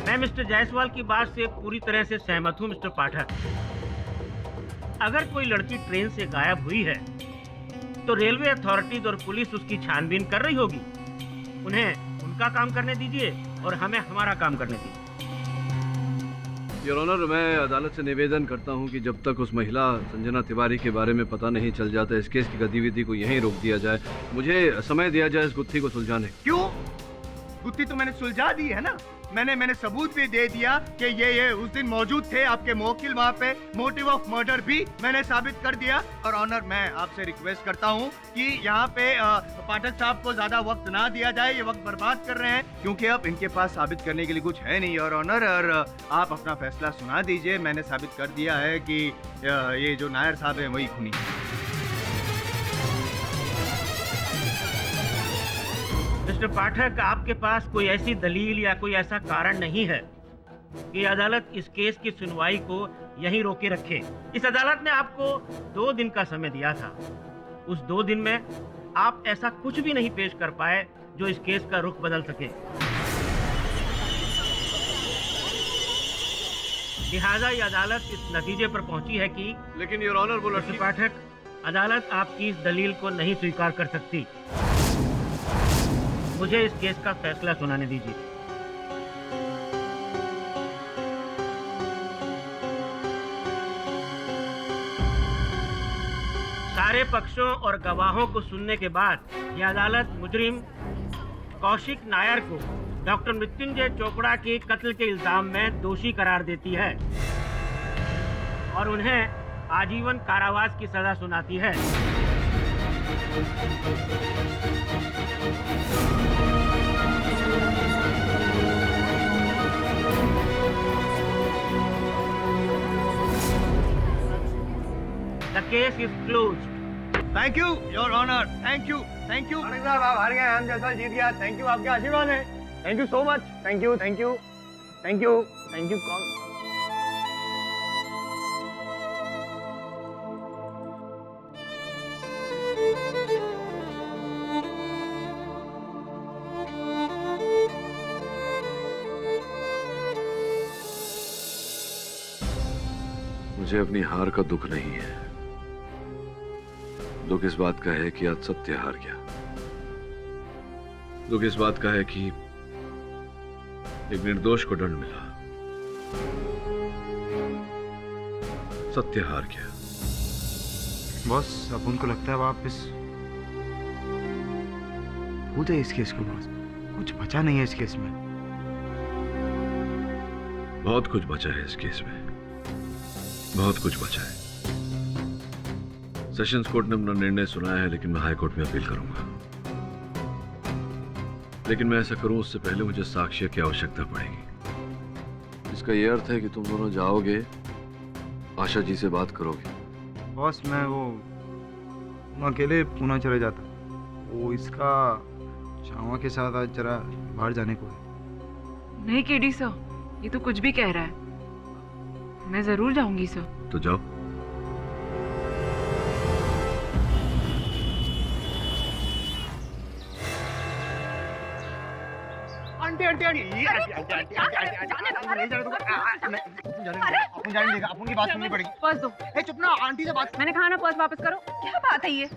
मैं मिस्टर जायसवाल की बात से पूरी तरह से सहमत हूं मिस्टर पाठक। अगर कोई लड़की ट्रेन से गायब हुई है तो रेलवे अथॉरिटीज और पुलिस उसकी छानबीन कर रही होगी। उन्हें उनका काम करने दीजिए और हमें हमारा काम करने दीजिए। योर ऑनर, मैं अदालत से निवेदन करता हूं कि जब तक उस महिला संजना तिवारी के बारे में पता नहीं चल जाता, इस केस की गतिविधि को यहीं रोक दिया जाए। मुझे समय दिया जाए इस गुत्थी को सुलझाने। क्यों? गुत्थी तो मैंने सुलझा दी है ना। मैंने सबूत भी दे दिया कि ये उस दिन मौजूद थे। आपके मुवक्किल वहाँ पे मोटिव ऑफ मर्डर भी मैंने साबित कर दिया। और ऑनर, मैं आपसे रिक्वेस्ट करता हूँ कि यहाँ पे पाठक साहब को ज्यादा वक्त ना दिया जाए। ये वक्त बर्बाद कर रहे हैं क्योंकि अब इनके पास साबित करने के लिए कुछ है नहीं। और ऑनर, और आप अपना फैसला सुना दीजिए। मैंने साबित कर दिया है कि ये जो नायर साहब है वही खूनी है। मिस्टर पाठक, आपके पास कोई ऐसी दलील या कोई ऐसा कारण नहीं है कि अदालत इस केस की सुनवाई को यहीं रोके रखे। इस अदालत ने आपको 2 दिन का समय दिया था। उस 2 दिन में आप ऐसा कुछ भी नहीं पेश कर पाए जो इस केस का रुख बदल सके। लिहाजा ये अदालत इस नतीजे पर पहुंची है कि लेकिन योर ऑनर, वो मिस्टर पाठक, अदालत आपकी इस दलील को नहीं स्वीकार कर सकती। मुझे इस केस का फैसला सुनाने दीजिए। सारे पक्षों और गवाहों को सुनने के बाद यह अदालत मुजरिम कौशिक नायर को डॉक्टर मृत्युंजय चोपड़ा के कत्ल के इल्जाम में दोषी करार देती है और उन्हें आजीवन कारावास की सजा सुनाती है। The case is closed. Thank you your honour, thank you, thank you. साहब, आप हार गए, हम जैसा जीत गया। थैंक यू, आपके आशीर्वाद है। Thank you so much. Thank you, thank you, thank you, thank you. मुझे अपनी हार का दुख नहीं है। दुख इस बात का है कि आज सत्य हार गया। दुख इस बात का है कि एक निर्दोष को दंड मिला। सत्य हार गया। बॉस, अब उनको लगता है वापस भूल जाए इस केस को। बॉस, कुछ बचा नहीं है इस केस में। बहुत कुछ बचा है इस केस में, बहुत कुछ बचा है। सेशंस कोर्ट ने अपना निर्णय सुनाया है, लेकिन मैं हाई कोर्ट में अपील करूंगा। लेकिन मैं ऐसा करूं उससे पहले मुझे साक्ष्य की आवश्यकता पड़ेगी। इसका यह अर्थ है कि तुम दोनों जाओगे, आशा जी से बात करोगे। बॉस, मैं अकेले पुणे चले जाता। वो इसका शामा के साथ आज जरा बाहर जाने को है। नहीं केडी सर, ये तो कुछ भी कह रहा है। मैं जरूर जाऊंगी सर। तो जाओ। आंटी, आंटी, आंटी, अपन की बात सुननी पड़ेगी। पर्स दो। चुप ना, आंटी से बात। मैंने कहा ना पर्स वापस करो। क्या बात है ये?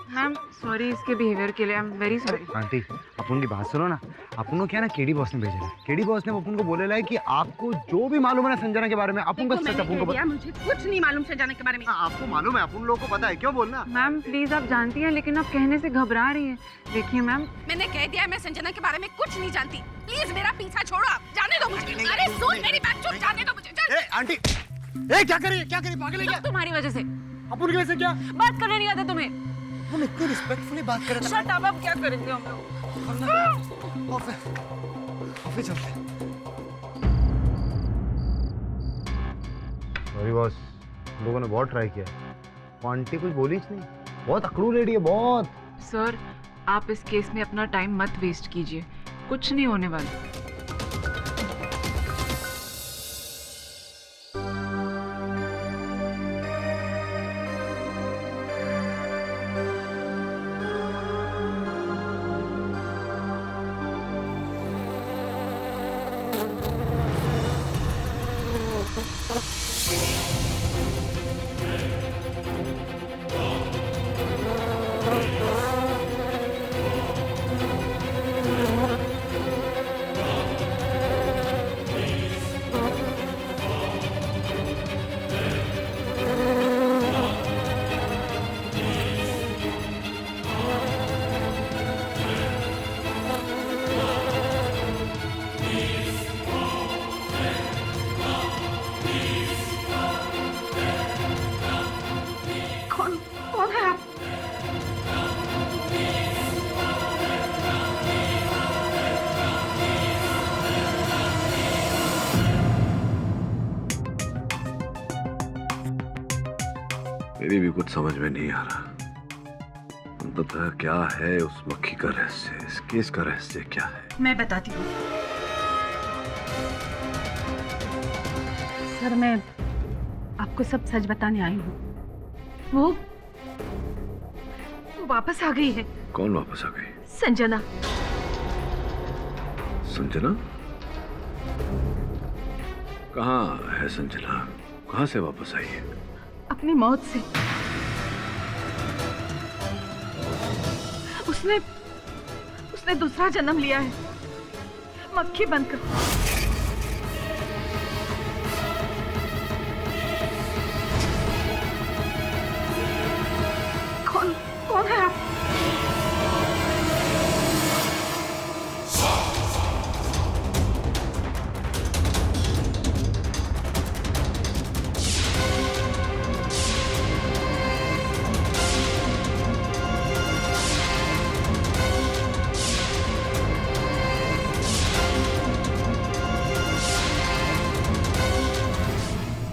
मैम सॉरी इसके बिहेवियर के लिए, I am very sorry. Aunty, अपन की बात सुनो ना। अपन को क्या ना केडी बॉस ने भेजा है। केडी बॉस ने अपन को बोलेला है कि आपको जो भी मालूम है ना संजना के बारे में, अपन को सच अपन को बता। मुझे कुछ नहीं मालूम संजना के बारे में। आपको मालूम है, अपन लोगों को पता है, क्यों बोलना? मैम प्लीज, आप जानती हैं लेकिन आप कहने से घबरा रही हैं। देखिए मैम, मैंने कह दिया मैं संजना के बारे में कुछ नहीं जानती। प्लीज मेरा पीछा छोड़ो, आप जाने दो मुझे। अरे सुन मेरी बात, चुप जाने दो मुझे। आंटी, क्या करी पागल है क्या? तुम्हारी वजह से। अपन की वजह से क्या? बात करने नहीं आता तुम्हें। हम इतनी रिस्पेक्टफुली बात कर रहे थे। शट अप, अब क्या करेंगे हम लोग? ऑफिस चलते। सॉरी बॉस, लोगों ने बहुत ट्राई किया। आंटी कुछ बोली नहीं, बहुत अकड़ू लेडी है बहुत। सर, आप इस केस में अपना टाइम मत वेस्ट कीजिए, कुछ नहीं होने वाला। कौन है आप? मेरी भी कुछ समझ में नहीं आ रहा। अंततः क्या है उस मक्खी का रहस्य, इस केस का रहस्य क्या है? मैं बताती हूँ सर, मैं आपको सब सच बताने आई हूँ। वो वापस आ गई है। कौन वापस आ गई? संजना। संजना? कहाँ है संजना? कहाँ से वापस आई है? अपनी मौत से। उसने दूसरा जन्म लिया है, मक्खी बनकर। कौन है आप?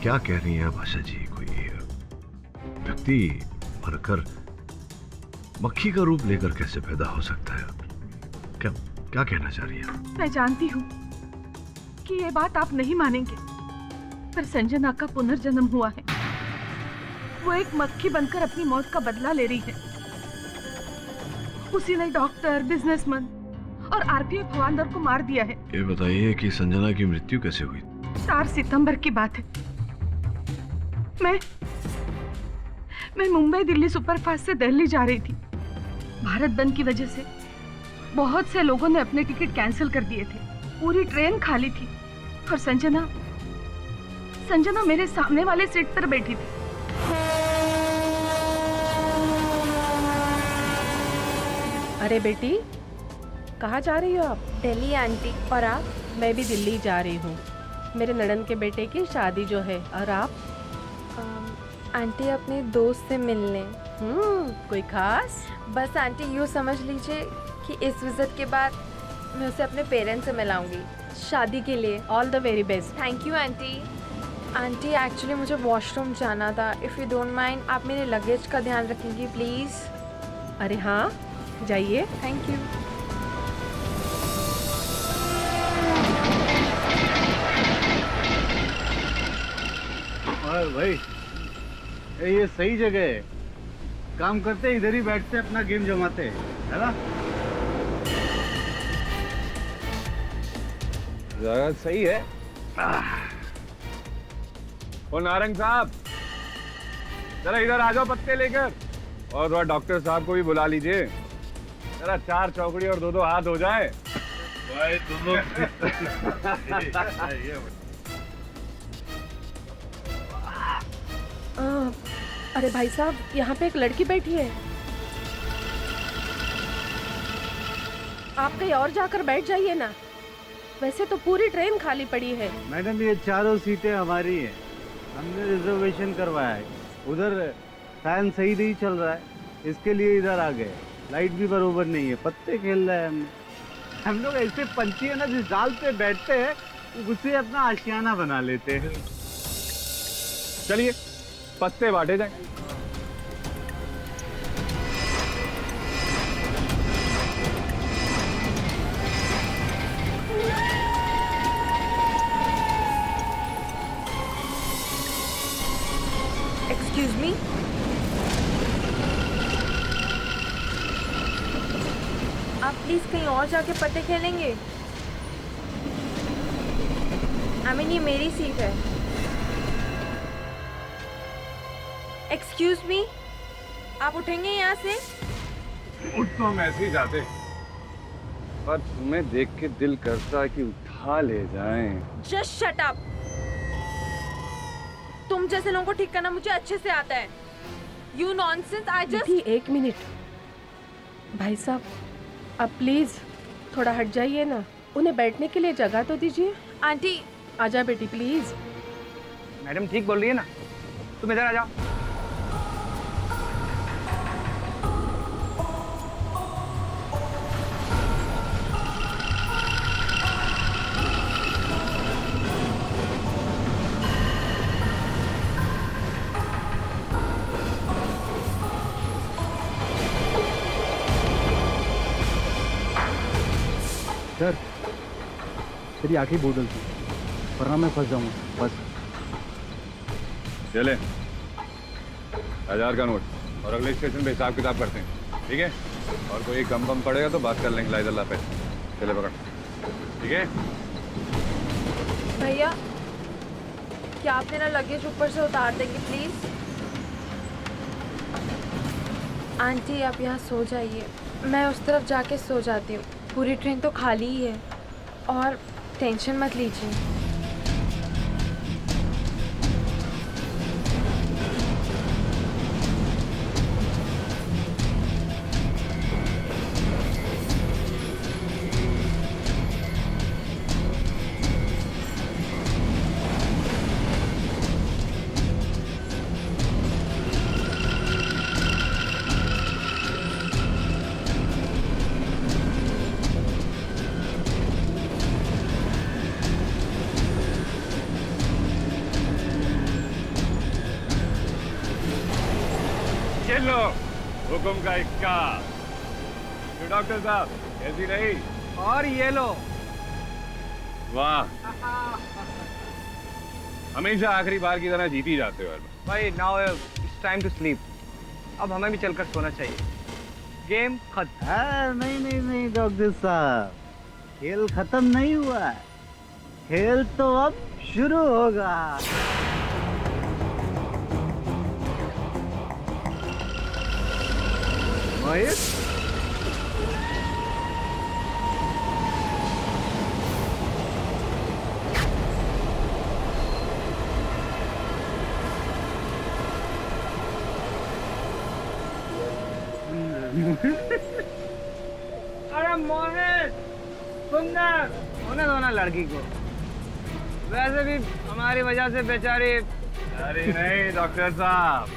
क्या कह रही हैं भाषा जी? कोई व्यक्ति मरकर मक्खी का रूप लेकर कैसे पैदा हो सकता है? क्या कहना चाह रही हैं? मैं जानती हूँ कि ये बात आप नहीं मानेंगे, पर संजना का पुनर्जन्म हुआ है। वो एक मक्खी बनकर अपनी मौत का बदला ले रही है। उसी ने डॉक्टर, बिजनेसमैन और आरपीएफ हवलदार को मार दिया है। ये बताइए कि संजना की मृत्यु कैसे हुई? 4 सितंबर की बात है। मैं मुंबई दिल्ली सुपरफास्ट से दिल्ली जा रही थी। भारत बंद की वजह से बहुत से लोगों ने अपने टिकट कैंसिल कर दिए थे। पूरी ट्रेन खाली थी और संजना मेरे सामने वाले सीट पर बैठी थी। अरे बेटी, कहाँ जा रही हो आप? दिल्ली आंटी। और आप? मैं भी दिल्ली जा रही हूँ, मेरे ननद के बेटे की शादी जो है। और आप? आंटी अपने दोस्त से मिलने। कोई खास? बस आंटी यूँ समझ लीजिए कि इस विजिट के बाद मैं उसे अपने पेरेंट्स से मिलाऊंगी शादी के लिए। All the very best. Thank you aunty. Aunty actually मुझे वॉशरूम जाना था। इफ़ यू डोंट माइंड, आप मेरे लगेज का ध्यान रखेंगी प्लीज़? अरे हाँ, जाइए। Thank you. भाई ये सही जगह है। काम करते इधर ही बैठते अपना गेम जमाते, है ना? जरा सही है। ओ नारंग साहब, जरा इधर आ जाओ पत्ते लेकर। और वह डॉक्टर साहब को भी बुला लीजिए। जरा 4 चौकड़ी और 2-2 हाथ हो जाए। भाई तुम लोग अरे भाई साहब, यहाँ पे एक लड़की बैठी है। आप कहीं और जाकर बैठ जाइए ना। वैसे तो पूरी ट्रेन खाली पड़ी है। मैडम, ये चारों सीटें हमारी हैं। हमने रिजर्वेशन करवाया है। उधर फैन सही नहीं चल रहा है, इसके लिए इधर आ गए। लाइट भी बरोबर नहीं है, पत्ते खेल रहे हैं। हम लोग ऐसे पंछी है ना, जिस जाल पे बैठते हैं उसे अपना आशियाना बना लेते हैं। चलिए पत्ते बांटे जाए। एक्सक्यूज मी, आप प्लीज कहीं और जाके पत्ते खेलेंगे? आई मीन, ये मेरी सीट है। एक्सक्यूज मी, आप उठेंगे यहाँ से? उठ तो हम ऐसे ही जाते, पर तुम्हें देख के दिल करता है कि उठा ले जाएं। Just shut up. तुम जैसे लोगों को ठीक करना मुझे अच्छे से आता है। You nonsense. आई जस्ट एक मिनट भाई साहब, अब प्लीज थोड़ा हट जाइए ना, उन्हें बैठने के लिए जगह तो दीजिए। आंटी आजा बेटी प्लीज। मैडम ठीक बोल रही है ना, तुम इधर आ जाओ। सर तेरी आंखें बोतल थी, वरना मैं फंस जाऊंगा। बस चले 1000 का नोट, और अगले स्टेशन पे हिसाब किताब करते हैं, ठीक है? और कोई कम बम पड़ेगा तो बात कर लेंगे। लाइजल्ला पे चले पकड़, ठीक है? भैया क्या आप मेरा लगेज ऊपर से उतार देंगे प्लीज? आंटी आप यहाँ सो जाइए, मैं उस तरफ जाके सो जाती हूँ। पूरी ट्रेन तो खाली ही है और टेंशन मत लीजिए। चलो हुकुम का इक्का। तो डॉक्टर साहब कैसी रही? और ये लो। वाह, हमेशा आखिरी बार की तरह जीत ही जाते हो। भाई now it's time to sleep, अब हमें भी चलकर सोना चाहिए। गेम खत्म। नहीं नहीं नहीं डॉक्टर साहब, खेल खत्म नहीं हुआ है, खेल तो अब शुरू होगा। महेश अरे मोहित सुंदर होने दो ना लड़की को, वैसे भी हमारी वजह से बेचारी। अरे नहीं डॉक्टर साहब,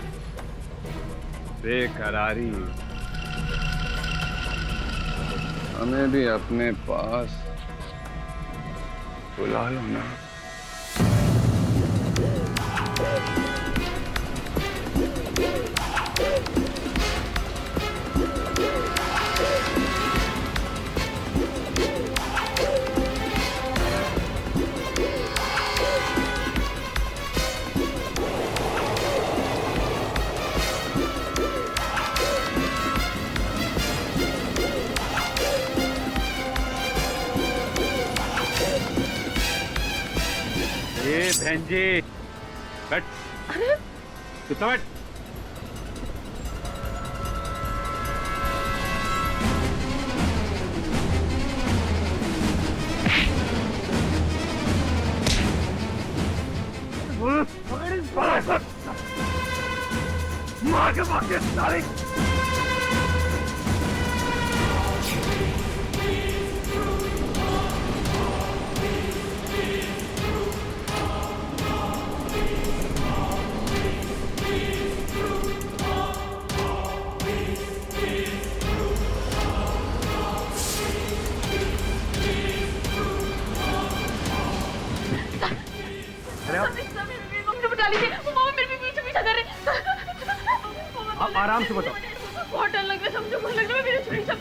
बेकरारी हमें भी अपने पास बुला लो ना। बहन जी बैठ। अरे कितना बैठ। मार के सारे आप आराम से बताओ। बहुत डर लग रहा है, समझो मन लग रहा है मेरे छुरी सब।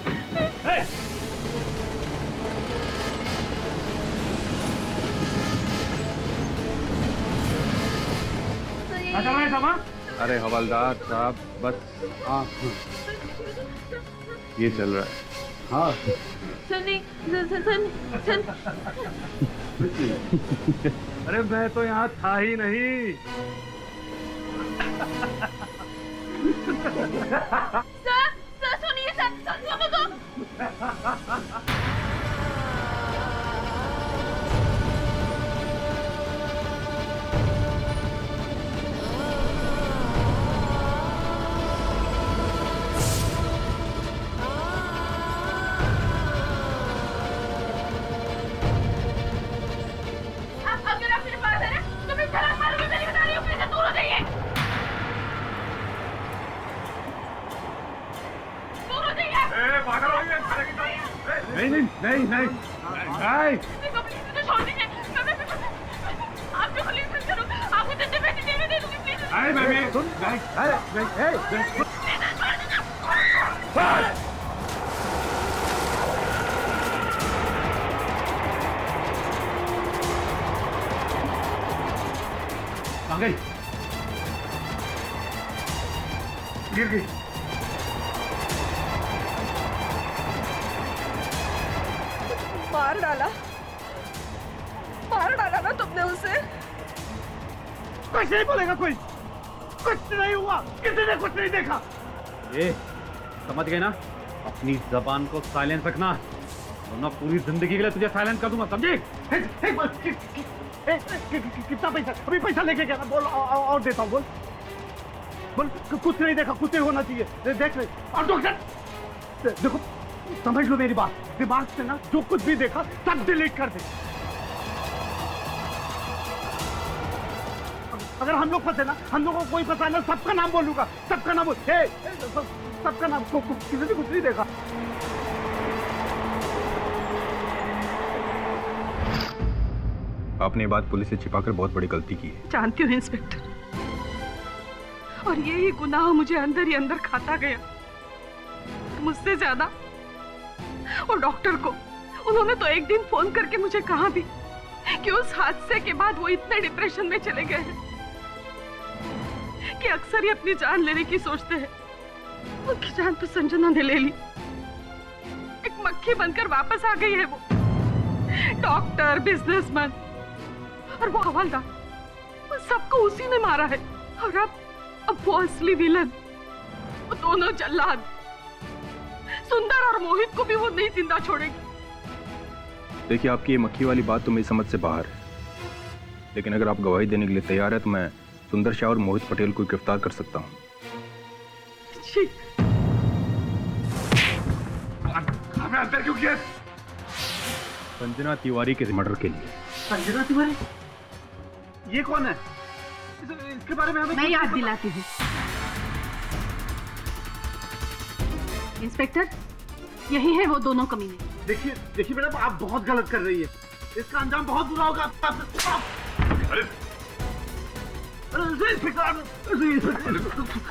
अरे हवलदार साहब बस। हाँ ये चल रहा है। हाँ सन अरे मैं तो यहाँ था ही नहीं। सर सुनिए सर। नहीं नहीं नहीं नहीं नहीं छोड़ दीजिए आप जो पुलिस मत करो, आपको तो मैं दे दूंगी प्लीज। नहीं बेबी सुन नहीं नहीं आ गई, गिर गई। मार डाला ना तुमने उसे। कुछ नहीं बोलेगा कोई, कुछ नहीं हुआ, किसी ने कुछ नहीं देखा। ए, समझ गए ना, अपनी जबान को साइलेंस रखना वरना पूरी जिंदगी के लिए तुझे साइलेंस कर दूंगा, समझे? कितना पैसा? अभी पैसा लेके गया, बोल और देता हूँ, बोल बोल। कुछ नहीं देखा, कुछ नहीं होना चाहिए, देख ले। और डॉक्टर देखो, समझ लो मेरी बात, दिमाग से ना जो कुछ भी देखा सब डिलीट कर दे। अगर हम लोग फंसे ना, हम लोगों को कोई फंसा ना, सबका नाम बोलूंगा, सबका नाम बोल। सबका नाम, किसी ने कुछ नहीं देखा। आपने ये बात पुलिस से छिपाकर बहुत बड़ी गलती की है। जानती हूँ इंस्पेक्टर, और यही गुनाह मुझे अंदर ही अंदर खाता गया। मुझसे ज्यादा और डॉक्टर को, उन्होंने तो एक दिन फोन करके मुझे कहा भी कि उस हादसे के बाद वो इतने डिप्रेशन में चले गए हैं कि अक्सर ही अपनी जान लेने की सोचते हैं। उनकी जान तो संजना ने ले ली, एक मक्खी बनकर वापस आ गई है वो। डॉक्टर, बिजनेसमैन और वो हवलदार, सबको उसी ने मारा है। और अब वो असली विलन, वो दोनों जल्लाद, सुंदर और मोहित को भी वो नहीं जिंदा छोड़ेगी। देखिए, आपकी ये मक्खी वाली बात तो मेरी समझ से बाहर है, लेकिन अगर आप गवाही देने के लिए तैयार है तो मैं सुंदर शाह और मोहित पटेल को गिरफ्तार कर सकता हूँ। हमें अंदर क्यों किया? संजना तिवारी के मर्डर के लिए। संजना तिवारी? ये कौन है? इसके बारे में हमें मैं याद दिलाती हूँ। इंस्पेक्टर, यही है वो दोनों कमीने। देखिए देखिए मैडम, आप बहुत गलत कर रही है, इसका अंजाम बहुत बुरा होगा।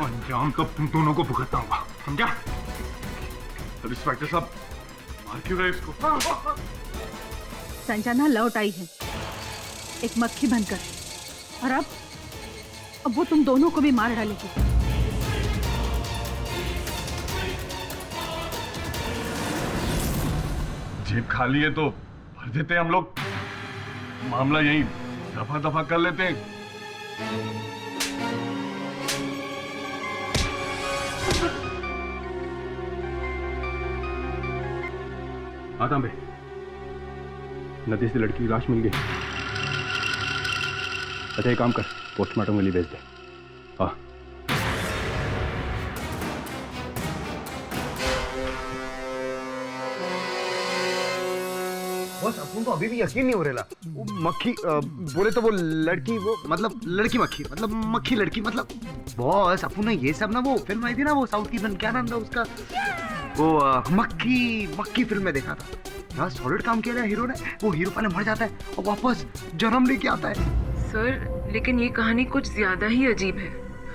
अंजाम तो तुम दोनों को भुगतना होगा, समझा? इंस्पेक्टर साहब, मार क्यों रहे इसको? संजना लौट आई है एक मक्खी बनकर, और अब वो तुम दोनों को भी मार डालेगी। जेब खाली है तो भर देते हैं हम लोग, मामला यही दफा दफा कर लेते हैं। आदम भाई, नदी से लड़की की लाश मिल गई। अच्छा, एक काम कर, पोस्टमार्टम के लिए भेज दे। हाँ। बस अपन को अभी भी यकीन नहीं हो रहा। वो मक्खी बोले तो वो लड़की, वो मतलब लड़की मक्खी, मतलब मक्खी लड़की, मतलब बॉस अपन ने ये सब ना, वो फिल्म आई थी ना, वो साउथ की फिल्म, क्या नाम था उसका, वो मक्खी फिल्म में देखा था। यार सॉलिड काम किया हीरो ने। वो हीरो पहले मर जाता है और वापस जन्म लेके आता है। सर, लेकिन ये कहानी कुछ ज्यादा ही अजीब है।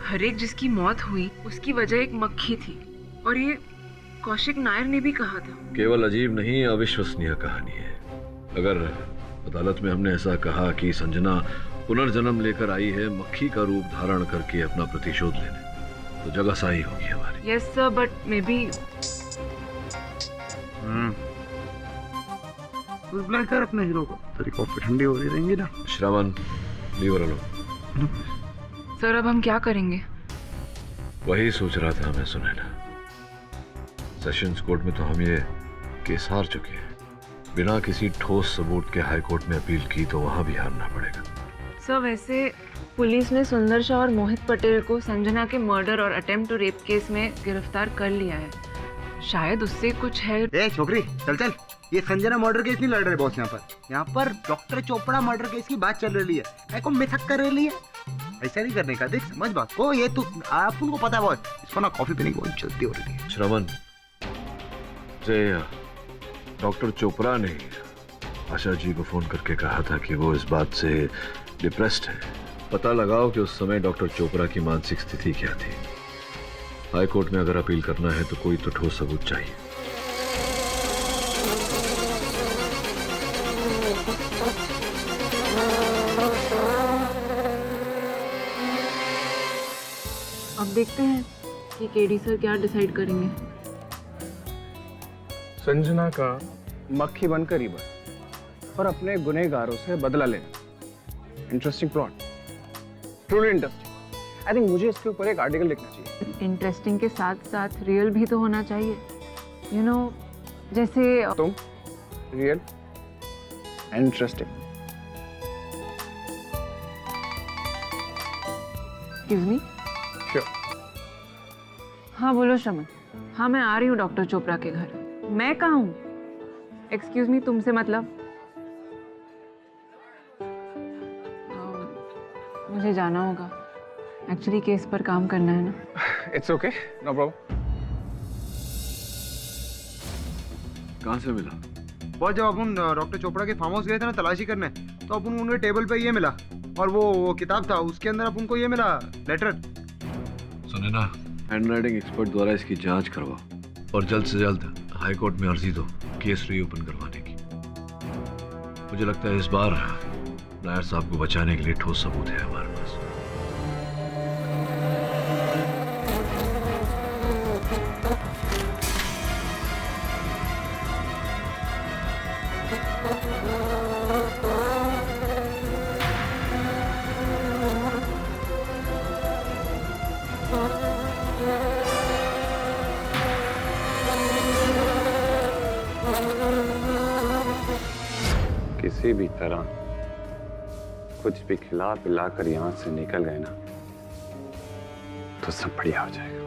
हर एक जिसकी मौत हुई उसकी वजह एक मक्खी थी, और ये कौशिक नायर ने भी कहा था। केवल अजीब नहीं, अविश्वसनीय कहानी है। अगर अदालत में हमने ऐसा कहा कि संजना पुनर्जन्म लेकर आई है मक्खी का रूप धारण करके अपना प्रतिशोध लेने, तो जगह सही होगी हमारी। Yes sir, but may be बुलाए कर अपने हीरो को, तेरी कॉफी ठंडी हो रही रहेंगी ना। श्रवण, लीवर लो। सर, अब हम क्या करेंगे? वही सोच रहा था मैं सुनैना। सेशंस कोर्ट में तो हम ये केस हार चुके हैं। बिना किसी ठोस सबूत के हाई कोर्ट में अपील की तो वहां भी हारना पड़ेगा। सर, वैसे पुलिस ने सुंदर शाह और मोहित पटेल को संजना के मर्डर और अटेम्प्ट टू रेप केस में गिरफ्तार कर लिया है। शायद उससे कुछ है। ए छोकरी, चल चल, ये संजना मर्डर केस नहीं लड़ रहे बॉस। यहाँ पर डॉक्टर चोपड़ा मर्डर केस की बात चल रही है। ऐको मिथक कर रही है, ऐसा नहीं करने का। देख समझ बात को, ये तो आप उनको पता है बॉस, इसको ना कॉफी पीने की बहुत जल्दी हो रही है। श्रवण, डॉक्टर चोपड़ा ने आशा जी को फोन करके कहा था कि वो इस बात से डिप्रेस्ड है। पता लगाओ कि उस समय डॉक्टर चोपड़ा की मानसिक स्थिति क्या थी। हाई कोर्ट में अगर अपील करना है तो कोई तो ठोस सबूत चाहिए। अब देखते हैं कि केडी सर क्या डिसाइड करेंगे। संजना का मक्खी बनकर ही बन और अपने गुनहगारों से बदला लेना। Interesting plot, truly interesting. I think मुझे इसके ऊपर एक आर्टिकल लिखना चाहिए। इंटरेस्टिंग के साथ साथ रियल भी तो होना चाहिए। यू नो, जैसे तुम रियल इंटरेस्टिंग। Excuse me. हाँ बोलो शमन। हाँ मैं आ रही हूँ डॉक्टर चोपड़ा के घर। मैं कहाँ हूँ? एक्सक्यूज मी, तुमसे मतलब? मुझे जाना होगा, एक्चुअली केस पर काम करना है ना। It's okay, no problem. कहाँ से मिला? और जब अपन डॉक्टर चोपड़ा के फार्म हाउस गए थे ना तलाशी करने, तो अपन उनके टेबल पे ये मिला, और वो किताब था, उसके अंदर अपन को ये मिला लेटर। सुने ना, हैंडराइटिंग एक्सपर्ट द्वारा इसकी जांच करवाओ और जल्द से जल्द हाई कोर्ट में अर्जी दो केस रीओपन करवाने की। मुझे लगता है इस बार नायर साहब को बचाने के लिए ठोस सबूत है हमारे पास। किसी भी तरह कुछ भी खिला पिला कर यहां से निकल गए ना तो सब बढ़िया हो जाएगा।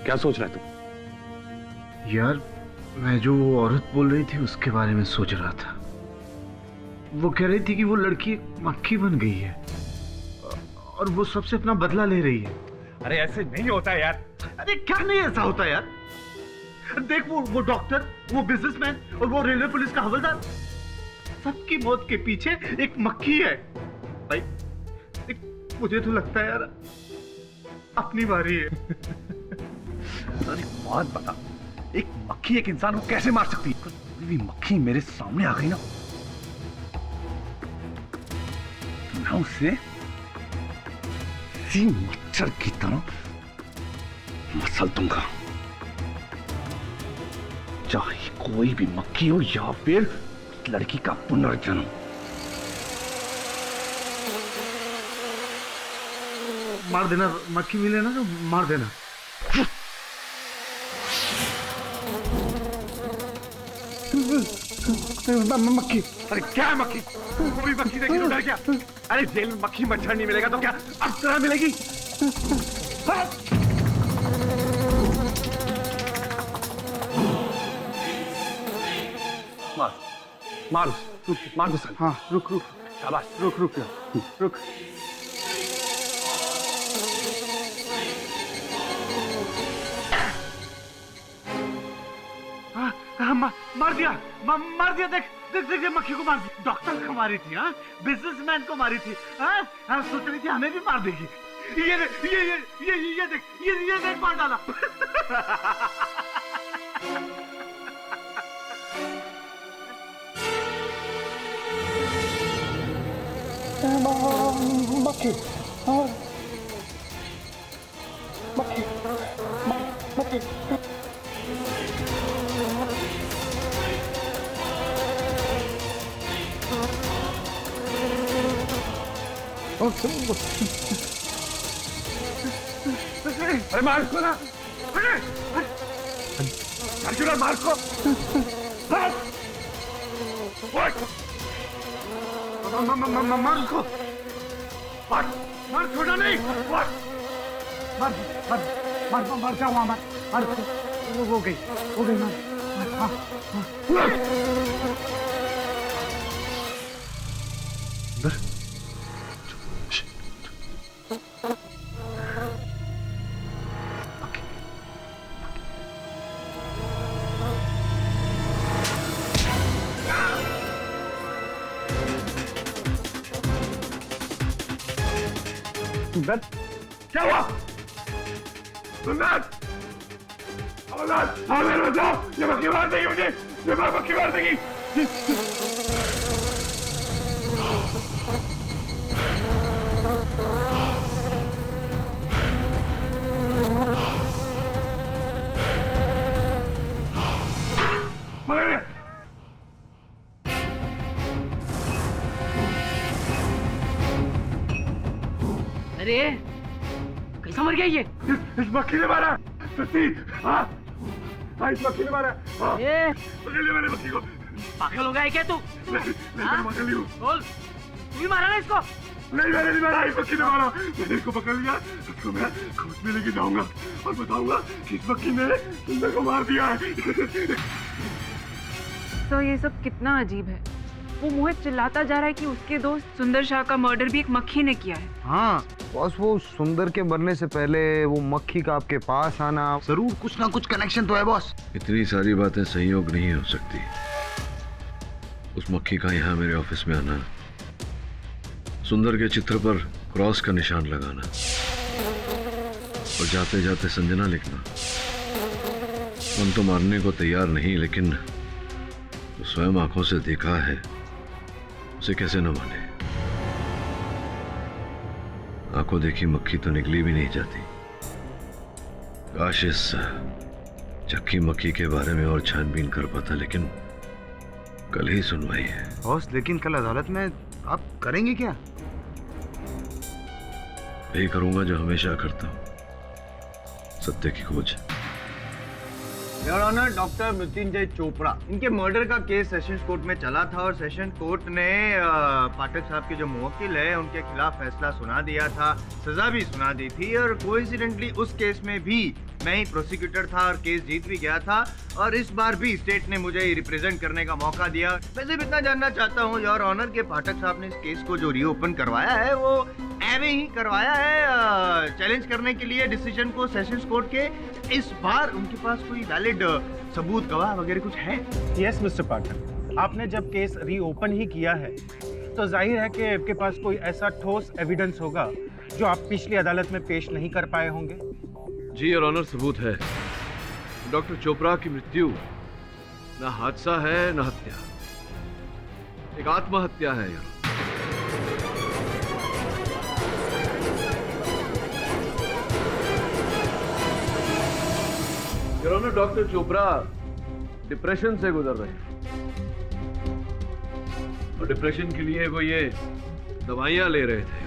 क्या सोच रहा है तू? यार मैं जो वो औरत बोल रही थी उसके बारे में सोच रहा था। वो कह रही थी कि वो लड़की एक मक्खी बन गई है और वो सबसे अपना बदला ले रही है। अरे ऐसे नहीं होता यार। अरे क्या नहीं ऐसा होता यार? देख वो डॉक्टर, वो बिजनेसमैन और वो रेलवे पुलिस का हवलदार, सबकी मौत के पीछे एक मक्खी है। भाई मुझे तो लगता है यार अपनी बारी है। अरे बात बता, एक मक्खी एक इंसान को कैसे मार सकती है? कोई भी मक्खी मेरे सामने आ गई ना, मैं उसे इसी मच्छर की तरह मसल दूंगा, चाहे कोई भी मक्खी हो या फिर लड़की का पुनर्जन्म। मार देना, मक्खी मिले ना तो मार देना। मक्खी? अरे क्या है मक्खी? कोई मक्खी देखी तो डर गया? अरे जेल में मक्खी मच्छर नहीं मिलेगा तो क्या अब तरह मिलेगी? मार मार दो सर। हाँ रुक रुक, शाबाश। रुक रुक रुक। मार दिया, मार दिया। देख देख देख, मक्खी को मार दिया। डॉक्टर को मारी थी, हाँ, बिजनेसमैन को मारी थी, हाँ, सोच रही थी हमें भी मार देगी। ये देख, ये देख मार डाला। मक्खी, मक्खी, मक्खी। अरे मार इसको ना, अर्जुन मार इसको। मार उसको, मार, छोटा नहीं, मार क्या हुआ? मार उसको। हो गई, मार। हाँ। सुंदर क्या हुआ? सुंदर हवलदार मेरे बचाओ, ये मक्खी मार देगी मुझे, ये मक्खी मार देगी। अरे कैसा मर गया ये? इस मक्खी ने मारा। सच्ची? हाँ इस मक्खी ने मारा। पकड़ लिया मैंने मक्खी को। पागल हो गया है क्या तू? पकड़ ली हूँ। बोल, तू ही मारा ना इसको? नहीं मैंने नहीं मारा, इस मक्खी ने मारा। मैंने इसको पकड़ लिया, इसको मैं खोज में लेके जाऊंगा और बताऊंगा कि इस मक्खी ने सुंदर को मार दिया है। तो ये सब कितना अजीब है। वो मोहित चिल्लाता जा रहा है कि उसके दोस्त सुंदर शाह का मर्डर भी एक मक्खी ने किया है। हाँ बॉस, वो सुंदर के मरने से पहले वो मक्खी का आपके पास आना, जरूर कुछ ना कुछ कनेक्शन तो है बॉस। इतनी सारी बातें संयोग नहीं हो सकती। उस मक्खी का यहाँ मेरे ऑफिस में आना, सुंदर के चित्र पर क्रॉस का निशान लगाना और जाते जाते संजना लिखना। हम तो मारने को तैयार नहीं, लेकिन तो स्वयं आंखों से देखा है, उसे कैसे न माने। आंखों देखी मक्खी तो निकली भी नहीं जाती। काश इस चक्की मक्खी के बारे में और छानबीन कर पाता, लेकिन कल ही सुनवाई है। बॉस लेकिन कल अदालत में आप करेंगे क्या? यही करूंगा जो हमेशा करता हूं, सत्य की खोज। Your honour, doctor Mrityunjay Chopra, इनके मर्डर का केस सेशंस कोर्ट में चला था और सेशन कोर्ट ने पाठक साहब के जो मुवक्किल है उनके खिलाफ फैसला सुना दिया था, सजा भी सुना दी थी। और कोइंसिडेंटली उस केस में भी मैं ही प्रोसिक्यूटर था और केस जीत भी गया था। और इस बार भी स्टेट ने मुझे रिप्रेजेंट करने का मौका दिया। वैसे भी इतना जानना चाहता हूँ योर ऑनर के पाठक साहब ने इस केस को जो रीओपन करवाया है वो एवे ही करवाया है, चैलेंज करने के लिए डिसीजन को सेशंस कोर्ट के। इस बार उनके पास कोई वैलिड सबूत, गवाह वगैरह कुछ है? यस मिस्टर पाठक, आपने जब केस रीओपन ही किया है तो जाहिर है कि आपके पास कोई ऐसा ठोस एविडेंस होगा जो आप पिछली अदालत में पेश नहीं कर पाए होंगे। जी योर ऑनर, सबूत है। डॉक्टर चोपड़ा की मृत्यु न हादसा है न हत्या, एक आत्महत्या है। Your honour, doctor Chopra depression से गुजर रहे हैं और डिप्रेशन के लिए वो ये दवाइयां ले रहे थे।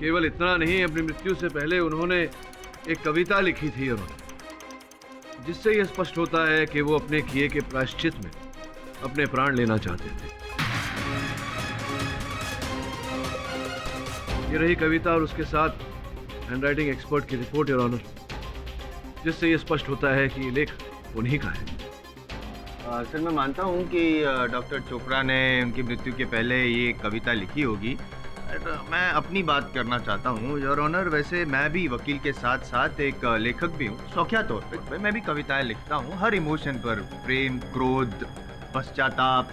केवल इतना नहीं, अपनी मृत्यु से पहले उन्होंने एक कविता लिखी थी जिससे यह स्पष्ट होता है कि वो अपने किए के प्रायश्चित में अपने प्राण लेना चाहते थे। ये रही कविता और उसके साथ हैंडराइटिंग एक्सपर्ट की रिपोर्ट योर ऑनर, जिससे यह स्पष्ट होता है कि ये लेख उन्हीं का है। सर मैं मानता हूँ कि डॉक्टर चोपड़ा ने उनकी मृत्यु के पहले ये कविता लिखी होगी। मैं अपनी बात करना चाहता हूँ योर ऑनर। वैसे मैं भी वकील के साथ साथ एक लेखक भी हूँ, शौकिया तौर पे मैं भी कविताएं लिखता हूँ हर इमोशन पर, प्रेम, क्रोध, पश्चाताप।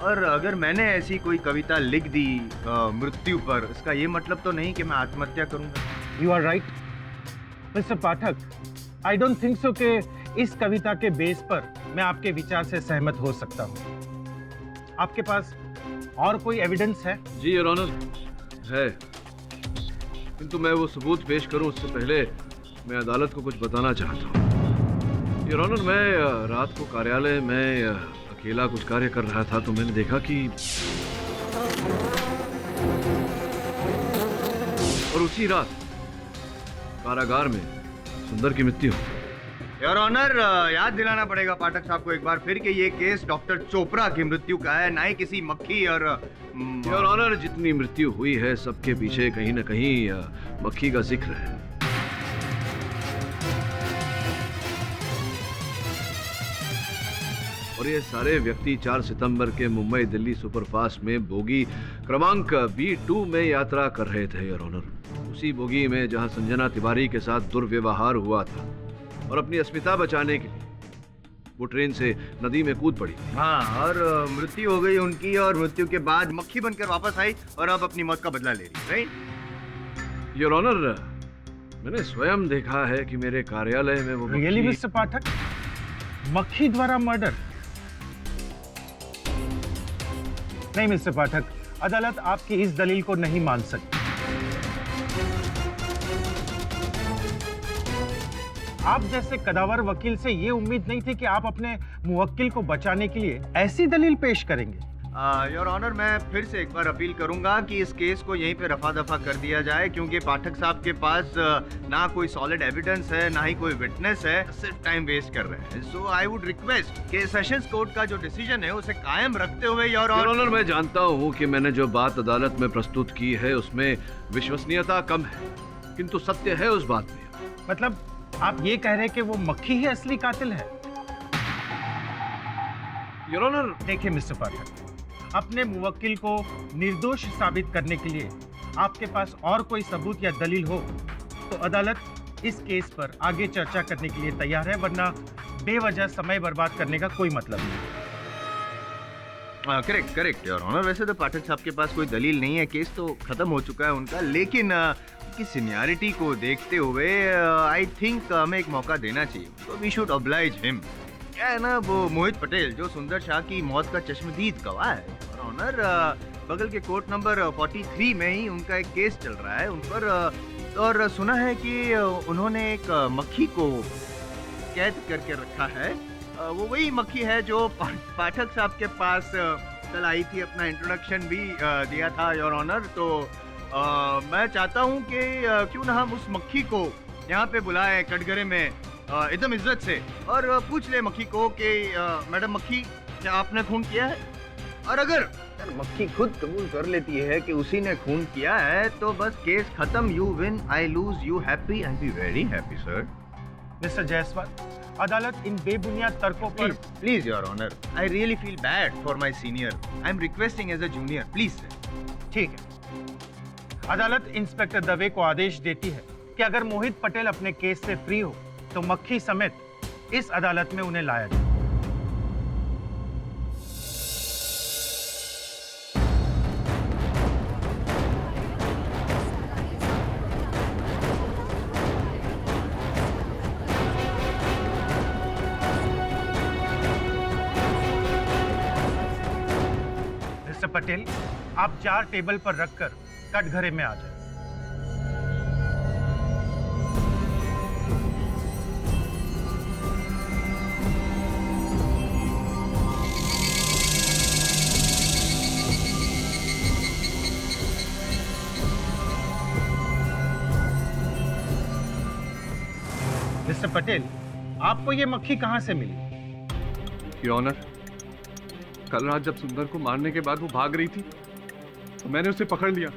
और अगर मैंने ऐसी कोई कविता लिख दी मृत्यु पर, इसका ये मतलब तो नहीं कि मैं आत्महत्या करूँगा। You are right mister Pathak, I don't think so कि इस कविता के बेस पर मैं आपके विचार से सहमत हो सकता हूँ। आपके पास और कोई एविडेंस है? जी योर ऑनर है, किंतु मैं वो सबूत पेश करूं उससे पहले मैं अदालत को कुछ बताना चाहता हूं। योर ऑनर, मैं रात को कार्यालय में अकेला कुछ कार्य कर रहा था तो मैंने देखा कि और उसी रात कारागार में सुंदर की मृत्यु। योर ऑनर, याद दिलाना पड़ेगा पाठक साहब को एक बार फिर कि ये केस डॉक्टर चोपड़ा की मृत्यु का है, ना ही किसी मक्खी और योर ऑनर, जितनी मृत्यु हुई है सबके पीछे कहीं न कहीं मक्खी का जिक्र है। और ये सारे व्यक्ति 4 सितंबर के मुंबई दिल्ली सुपरफास्ट में बोगी क्रमांक B2 में यात्रा कर रहे थे योर ऑनर। उसी बोगी में जहां संजना तिवारी के साथ दुर्व्यवहार हुआ था और अपनी अस्मिता बचाने के लिए वो ट्रेन से नदी में कूद पड़ी। हाँ, और मृत्यु हो गई उनकी और मृत्यु के बाद मक्खी बनकर वापस आई और अब अपनी मौत का बदला ले रही, राइट? योर ऑनर, मैंने स्वयं देखा है कि मेरे कार्यालय में वो रियली मक्खी- मिस्टर पाठक, मक्खी द्वारा मर्डर? नहीं मिस्टर पाठक, अदालत आपकी इस दलील को नहीं मान सकती। आप जैसे कदावर वकील से ये उम्मीद नहीं थी कि आप अपने मुवक्किल को बचाने के लिए ऐसी दलील पेश करेंगे। योर ऑनर, मैं फिर से एक बार अपील करूंगा कि इस केस को यहीं पे रफा दफा कर दिया जाए, क्योंकि पाठक साहब के पास ना कोई सॉलिड एविडेंस है, ना ही कोई विटनेस है, सिर्फ टाइम वेस्ट कर रहे हैं। सो आई वुड रिक्वेस्ट कि सेशंस कोर्ट का जो डिसीजन है उसे कायम रखते हुए योर ऑनर, मैं जानता हूँ कि मैंने जो बात अदालत में प्रस्तुत की है उसमें विश्वसनीयता कम है, किंतु सत्य है उस बात में। मतलब आप ये कह रहे हैं कि वो मक्खी ही असली कातिल है? योर ऑनर, देखिए मिस्टर पाठक, अपने मुवक्किल को निर्दोष साबित करने के लिए आपके पास और कोई सबूत या दलील हो तो अदालत इस केस पर आगे चर्चा करने के लिए तैयार है, वरना बेवजह समय बर्बाद करने का कोई मतलब नहीं। Correct correct your honour. वैसे तो पाठक साहब के पास कोई दलील नहीं है, केस तो खत्म हो चुका है उनका, लेकिन उनकी सीनियरिटी को देखते हुए आई थिंक हमें एक मौका देना चाहिए, तो वी शुड ऑब्लाइज हिम। क्या है ना, वो मोहित पटेल जो सुंदर शाह की मौत का चश्मदीद गवाह है योर ऑनर, बगल के कोर्ट नंबर 43 में ही उनका एक केस चल रहा है उन पर, और सुना है कि उन्होंने एक मक्खी को कैद करके रखा है। वो वही मक्खी है जो पाठक साहब के पास कल आई थी, अपना इंट्रोडक्शन भी दिया था योर ऑनर। तो मैं चाहता हूँ कि क्यों ना हम उस मक्खी को यहाँ पे बुलाएं कटघरे में एकदम इज्जत से, और पूछ ले मक्खी को कि मैडम मक्खी, क्या आपने खून किया है? और अगर मक्खी खुद कबूल कर लेती है कि उसी ने खून किया है तो बस केस खत्म। You win, I lose, you happy, I be very happy sir. Mister Jaiswal, अदालत इन बेबुनियाद तर्कों पर please your honour, I really feel bad for my senior, I am requesting as a junior, please sir. ठीक है, अदालत inspector Dave को आदेश देती है कि अगर मोहित पटेल अपने केस से फ्री हो तो मक्खी समेत इस अदालत में उन्हें लाया जाए। मिस्टर पटेल, आप 4 टेबल पर रखकर कटघरे में आ जाए। मिस्टर पटेल, आपको ये मक्खी कहां से मिली? योर ऑनर, कल रात जब सुंदर को मारने के बाद वो भाग रही थी तो मैंने उसे पकड़ लिया।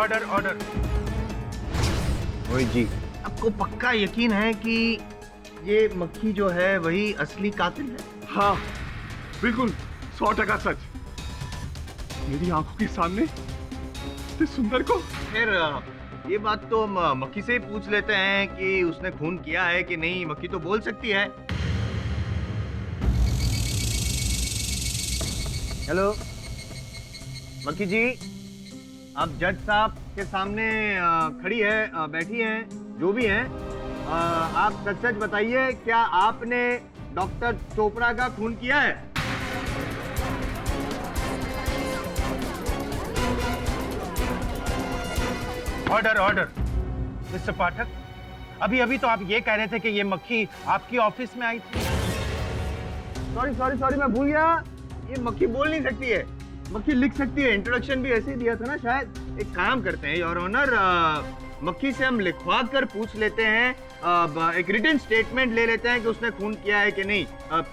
Order order. मोहित जी, आपको पक्का यकीन है कि ये मक्खी जो है वही असली कातिल है? हाँ बिल्कुल, 100% सच। मेरी आंखों के सामने इस सुंदर को। फिर ये बात तो हम मक्खी से ही पूछ लेते हैं कि उसने खून किया है कि नहीं। मक्खी तो बोल सकती है। हेलो मक्खी जी, आप जज साहब के सामने खड़ी है, बैठी हैं, जो भी हैं, आप सच सच बताइए, क्या आपने डॉक्टर चोपड़ा का खून किया है? Order order. मिस्टर पाठक, अभी अभी तो आप ये कह रहे थे कि ये मक्खी आपकी ऑफिस में आई थी। सॉरी, मैं भूल गया। ये मक्खी बोल नहीं सकती है, मक्खी लिख सकती है। इंट्रोडक्शन भी ऐसे ही दिया था ना शायद। एक काम करते हैं योर ऑनर, मक्खी से हम लिखवा कर पूछ लेते हैं, एक रिटन स्टेटमेंट ले लेते हैं कि उसने खून किया है कि नहीं।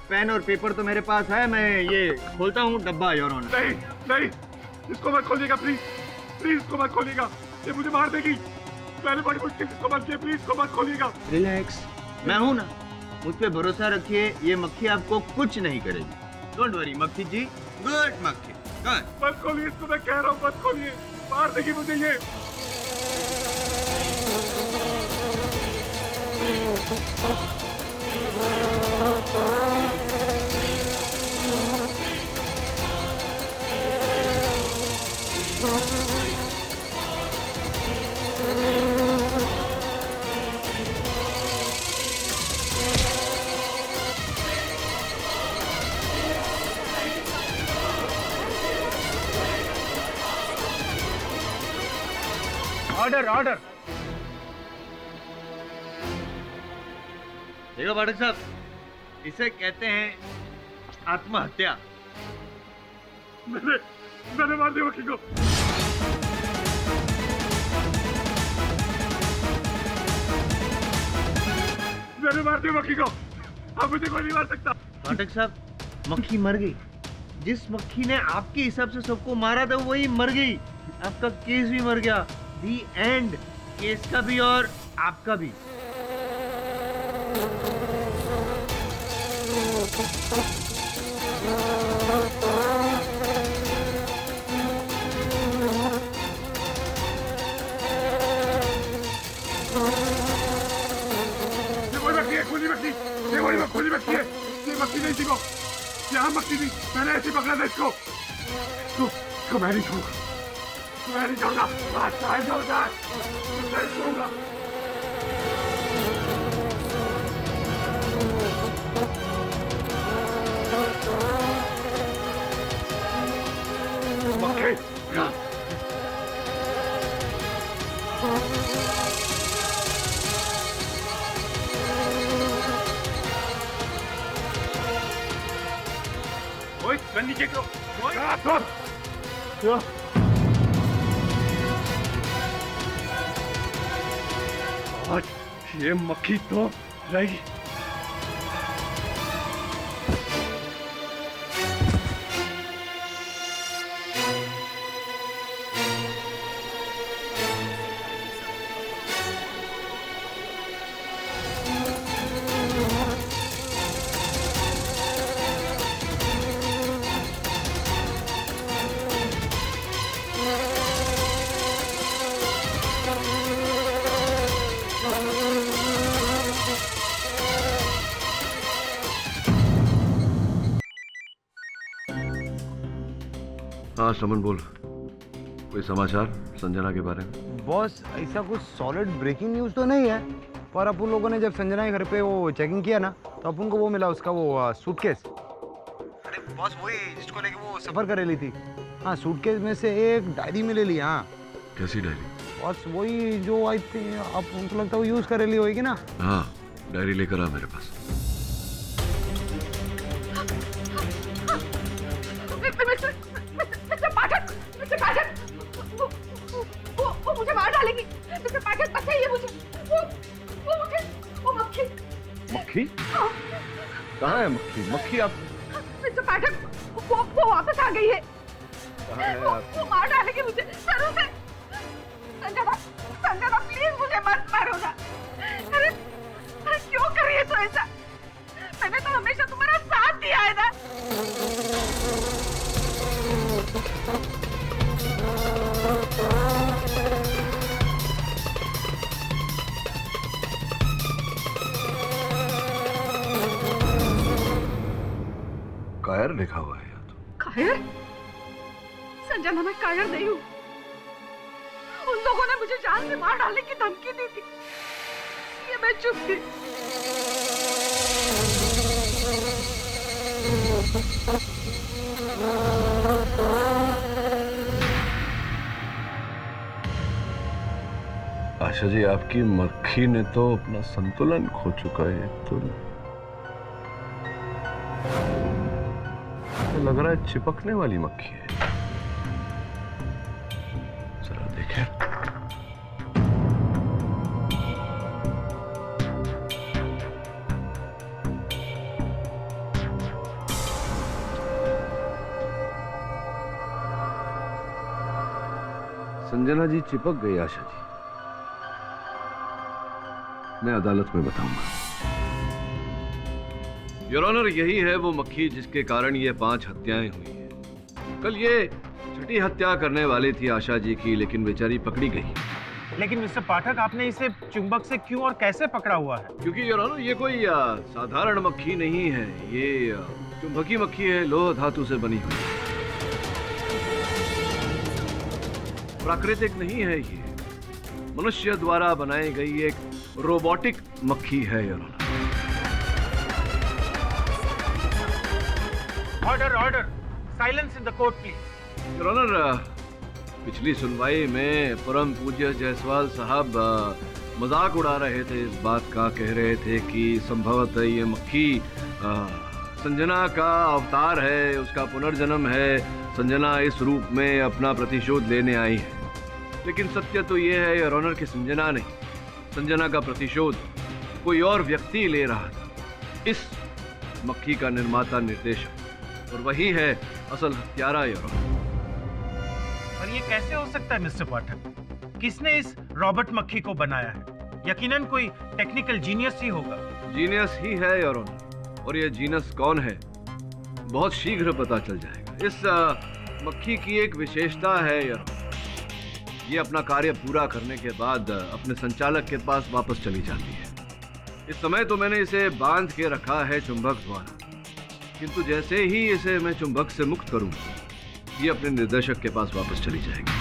पेन और पेपर तो मेरे पास है, मैं ये खोलता हूँ डब्बा योर ऑनर। नहीं, इसको मत खोलिएगा प्लीज, इसको मत खोलिएगा, ये मुझे मार देगी। मैंने बड़ी मुश्किल से इसको बंद किया, प्लीज इसको मत खोलिएगा। रिलैक्स, मैं हूं ना, मुझ पे भरोसा रखिए, ये मक्खी आपको कुछ नहीं करेगी। डोंट वरी मक्खी जी, गुड मक्खी। मत खोलिए इसको, मैं कह रहा हूँ मत खोलिए, मार देगी मुझे ये। Order order. देखो पाठक साहब, इसे कहते हैं आत्महत्या। मैंने मार दिया मक्खी को। मैंने मार दिया मक्खी को। अब मुझे कोई नहीं मार सकता। पाठक साहब, मक्खी मर गई। जिस मक्खी ने आपके हिसाब से सबको मारा था वही मर गई। आपका केस भी मर गया। दी एंड। केस का भी और आपका भी। खुली मक्खी है। ये मक्खी नहीं थी वो। यहाँ मक्खी थी। मैंने ऐसे पकड़ा था इसको। इसको मैं नहीं छोड़ूंगा। मैं नहीं छोड़ूंगा। नहीं छोड़ूंगा। नहीं छोड़ूंगा। मक्खी। गन नीचे करो। आज ये मक्खी तो रहेगी। हाँ समन बोल, कोई समाचार संजना के बारे में? बॉस ऐसा कुछ सॉलिड ब्रेकिंग न्यूज़ तो नहीं है, पर अपन लोगों ने जब संजना के घर पे वो चेकिंग किया ना तो अपन को वो मिला, उसका वो सूटकेस। अरे बॉस वही जिसको लेके वो सफर कर रही थी। हाँ सूटकेस में से एक डायरी में ले ली। हाँ कैसी डायरी? बॉस वही जो आई थी, आप उनको लगता है वो यूज़ कर ली होगी ना। हाँ डायरी लेकर आ मेरे पास। वो मुझे मार डालेगी। मिस्टर पाठक पता है मुझे। वो मक्खी। मक्खी? कहाँ है मक्खी? मक्खी आप? मिस्टर पाठक वो वापस आ गई है। कहाँ है आप? वो मार डालेगी मुझे जरूर से। संजना प्लीज मुझे मत मारो ना। अरे क्यों कर रही है तो ऐसा? मैंने तो हमेशा तुम्हारा साथ दिया है ना। कायर लिखा हुआ है यहाँ तो। कायर? संजना मैं कायर नहीं हूँ। उन लोगों ने मुझे जान से मार डालने की धमकी दी थी, ये मैं चुप थी। आशा जी आपकी मक्खी ने तो अपना संतुलन खो चुका है। तो लग रहा है चिपकने वाली मक्खी है। जरा देखें। संजना जी चिपक गई आशा जी। मैं अदालत में बताऊंगा। योर ऑनर, यही है वो मक्खी जिसके कारण ये 5 हत्याएं हुई हैं। कल ये छठी हत्या करने वाली थी आशा जी की, लेकिन बेचारी पकड़ी गई। लेकिन मिस्टर पाठक आपने इसे चुंबक से क्यों और कैसे पकड़ा हुआ है? क्योंकि योर ऑनर ये कोई साधारण मक्खी नहीं है, ये चुंबकी मक्खी है, लोह धातु से बनी हुई। प्राकृतिक नहीं है, ये मनुष्य द्वारा बनाई गई एक रोबोटिक मक्खी है your honour. Order order, silence in the court please. Your honour, पिछली सुनवाई में परम पूज्य जायसवाल साहब मजाक उड़ा रहे थे इस बात का, कह रहे थे कि संभवतः ये मक्खी संजना का अवतार है, उसका पुनर्जन्म है, संजना इस रूप में अपना प्रतिशोध लेने आई है। लेकिन सत्य तो ये है योर ऑनर कि संजना नहीं, संजना का प्रतिशोध कोई और व्यक्ति ले रहा था, इस मक्खी का निर्माता निर्देशक, और वही है असल हत्यारा योर ऑनर। पर ये कैसे हो सकता है मिस्टर पाठक? किसने इस रॉबर्ट मक्खी को बनाया है? यकीनन कोई टेक्निकल जीनियस ही होगा। जीनियस ही है योर ऑनर, और ये जीनियस कौन है बहुत शीघ्र पता चल जाएगा। इस मक्खी की एक विशेषता है योर ऑनर, ये अपना कार्य पूरा करने के बाद अपने संचालक के पास वापस चली जाती है। इस समय तो मैंने इसे बांध के रखा है चुंबक द्वारा, किंतु जैसे ही इसे मैं चुंबक से मुक्त करूंगा, ये अपने निर्देशक के पास वापस चली जाएगी।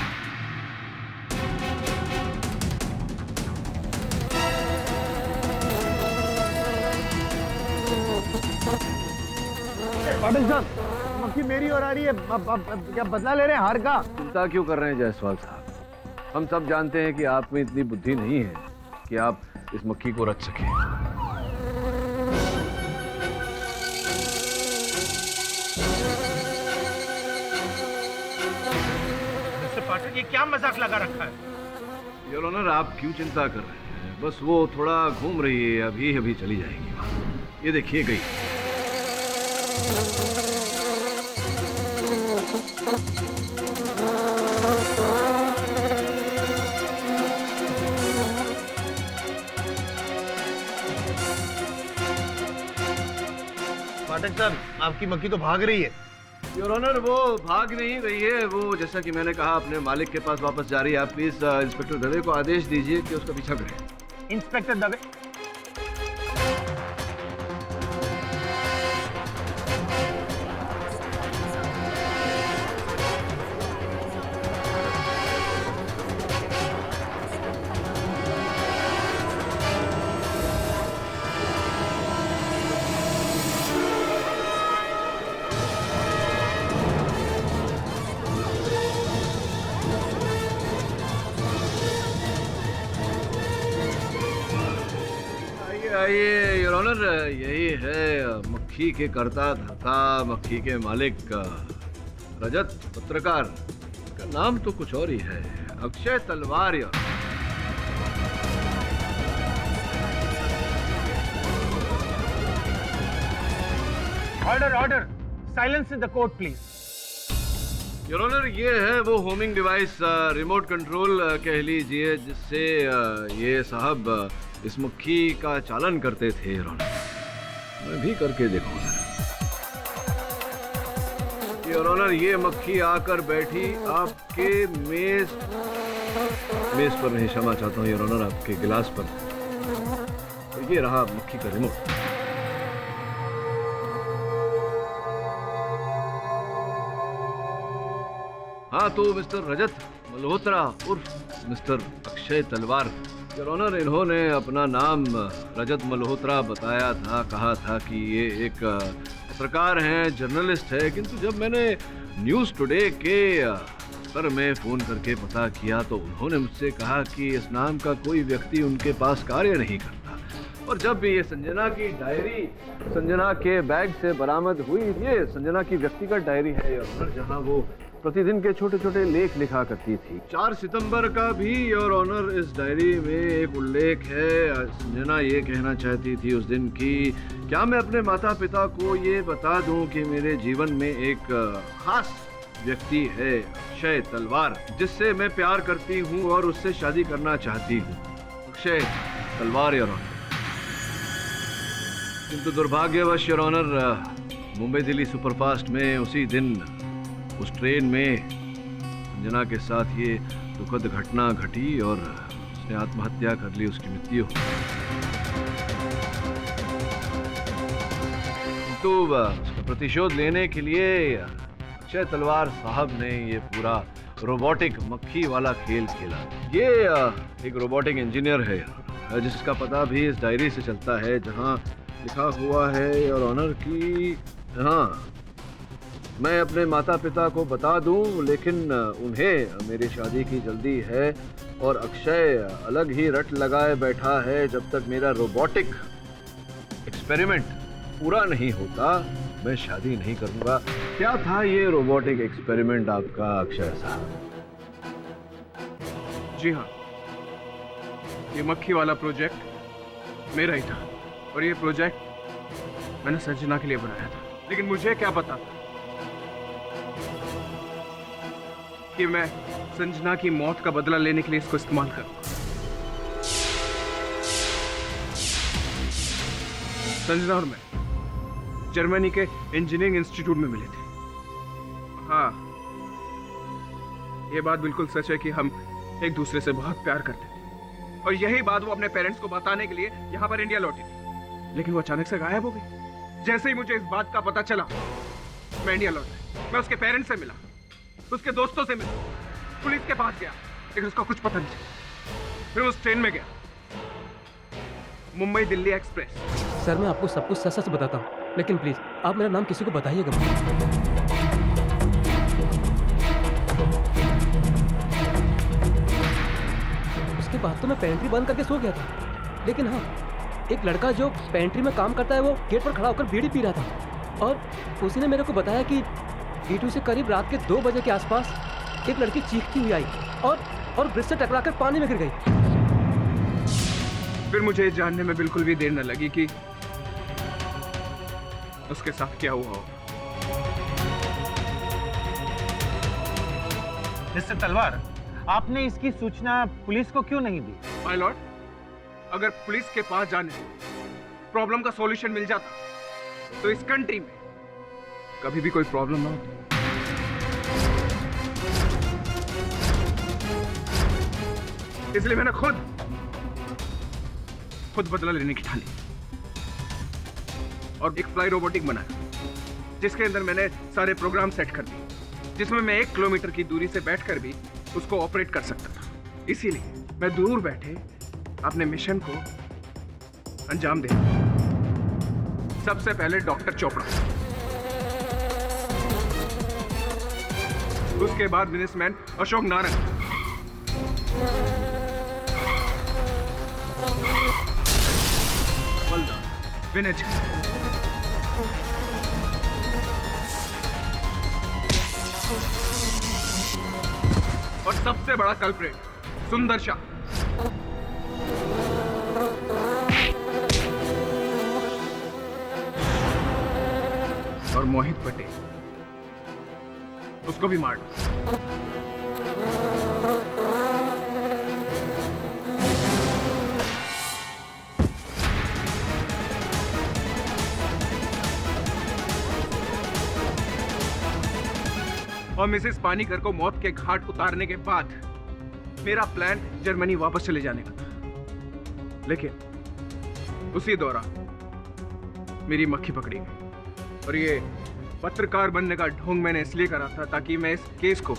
पाटिल साहब, मक्खी मेरी ओर आ रही है। अब क्या बदला ले रहे हैं हार का? चिंता क्यों कर रहे हैं जायसवाल साहब? हम सब जानते हैं कि आप में इतनी बुद्धि नहीं है कि आप इस मक्खी को रच सकें। मिस्टर पाठक, ये क्या मजाक लगा रखा है? योर ऑनर, आप क्यों चिंता कर रहे हैं? बस वो थोड़ा घूम रही है, अभी अभी चली जाएगी। ये देखिए गई। पाठक साहब, आपकी मक्खी तो भाग रही है। योर ऑनर, वो भाग नहीं रही है, वो जैसा कि मैंने कहा अपने मालिक के पास वापस जा रही है। आप प्लीज इंस्पेक्टर दवे को आदेश दीजिए कि उसका पीछा करें। इंस्पेक्टर दवे। आइए योर ऑनर, यही है मक्खी के कर्ता धर्ता, मक्खी के मालिक रजत पत्रकार। का नाम तो कुछ और ही है, Akshay Talwar. Your order order, silence in the court please. Your honour, ये है वो होमिंग डिवाइस, रिमोट कंट्रोल कह लीजिए, जिससे ये साहब इस मक्खी का चालन करते थे। योर ऑनर, मैं भी करके देखूंगा। योर ऑनर, ये मक्खी आकर बैठी आपके मेज पर नहीं, क्षमा चाहता हूँ योर ऑनर, आपके गिलास पर। तो ये रहा मक्खी का रिमोट। हाँ, तो मिस्टर रजत मल्होत्रा उर्फ mister Akshay Talwar, your honour, इन्होंने अपना नाम रजत मल्होत्रा बताया था, कहा था कि ये एक पत्रकार हैं, जर्नलिस्ट है। किंतु जब मैंने न्यूज़ टुडे के पर में फ़ोन करके पता किया तो उन्होंने मुझसे कहा कि इस नाम का कोई व्यक्ति उनके पास कार्य नहीं करता। और जब भी ये संजना की डायरी संजना के बैग से बरामद हुई, ये संजना की व्यक्तिगत डायरी है योर ऑनर, जहाँ वो प्रतिदिन के छोटे छोटे लेख लिखा करती थी। 4 सितंबर का भी योर ऑनर इस डायरी में एक उल्लेख है। संजना ये कहना चाहती थी उस दिन कि क्या मैं अपने माता पिता को ये बता दूं कि मेरे जीवन में एक खास व्यक्ति है, अक्षय तलवार, जिससे मैं प्यार करती हूं और उससे शादी करना चाहती हूं। Akshay Talwar your honour. किंतु दुर्भाग्यवश your honour, Mumbai Delhi superfast में उसी दिन उस ट्रेन में संजना के साथ ये दुखद घटना घटी और उसने आत्महत्या कर ली, उसकी मृत्यु। तो उसका प्रतिशोध लेने के लिए अक्षय तलवार साहब ने ये पूरा रोबोटिक मक्खी वाला खेल खेला। ये एक रोबोटिक इंजीनियर है जिसका पता भी इस डायरी से चलता है, जहाँ लिखा हुआ है योर ऑनर की, हाँ, मैं अपने माता पिता को बता दूं, लेकिन उन्हें मेरी शादी की जल्दी है और अक्षय अलग ही रट लगाए बैठा है। जब तक मेरा रोबोटिक एक्सपेरिमेंट पूरा नहीं होता मैं शादी नहीं करूंगा। क्या था ये रोबोटिक एक्सपेरिमेंट आपका अक्षय साहब? जी हाँ, ये मक्खी वाला प्रोजेक्ट मेरा ही था और ये प्रोजेक्ट मैंने संजना के लिए बनाया था। लेकिन मुझे क्या पता था कि मैं संजना की मौत का बदला लेने के लिए इसको इस्तेमाल करूंगा। संजना और मैं जर्मनी के इंजीनियरिंग इंस्टीट्यूट में मिले थे। हाँ, ये बात बिल्कुल सच है कि हम एक दूसरे से बहुत प्यार करते थे और यही बात वो अपने पेरेंट्स को बताने के लिए यहाँ पर इंडिया लौटी थी। लेकिन वो अचानक से गायब हो गई। जैसे ही मुझे इस बात का पता चला मैं इंडिया लौटा। मैं उसके पेरेंट्स से मिला, उसके दोस्तों से मिला, पुलिस के पास गया, लेकिन उसका कुछ पता नहीं चला। फिर उस ट्रेन में गया, मुंबई दिल्ली एक्सप्रेस। सर मैं आपको सब कुछ सच सच बताता हूँ, लेकिन प्लीज आप मेरा नाम किसी को बताइएगा। उसके बाद तो मैं पेंट्री बंद करके सो गया था, लेकिन हाँ, एक लड़का जो पेंट्री में काम करता है वो गेट पर खड़ा होकर बीड़ी पी रहा था और उसी ने मेरे को बताया कि D2 से करीब रात के 2 बजे के आसपास एक लड़की चीखती हुई आई और ब्रिज से टकराकर पानी में गिर गई। फिर मुझे जानने में बिल्कुल भी देर न लगी कि उसके साथ क्या हुआ हो। मिस्टर तलवार, आपने इसकी सूचना पुलिस को क्यों नहीं दी? माय लॉर्ड, अगर पुलिस के पास जाने से प्रॉब्लम का सॉल्यूशन मिल जाता तो इस कंट्री में कभी भी कोई प्रॉब्लम ना होती। इसलिए मैंने खुद बदला लेने की ठानी और एक फ्लाई रोबोटिक बनाया जिसके अंदर मैंने सारे प्रोग्राम सेट कर दिए, जिसमें मैं 1 किलोमीटर की दूरी से बैठकर भी उसको ऑपरेट कर सकता था। इसीलिए मैं दूर बैठे अपने मिशन को अंजाम दे। सबसे पहले डॉक्टर चोपड़ा, उसके बाद बिजनेसमैन अशोक नारंग, विनय जी, और सबसे बड़ा कल्प्रेट सुंदर शाह। और मोहित पटेल, उसको भी मार दो। और मिसेस पानीकर को मौत के घाट उतारने के बाद मेरा प्लान जर्मनी वापस चले जाने का था, लेकिन उसी दौरान मेरी मक्खी पकड़ी गई। और ये पत्रकार बनने का ढोंग मैंने इसलिए करा था ताकि मैं इस केस को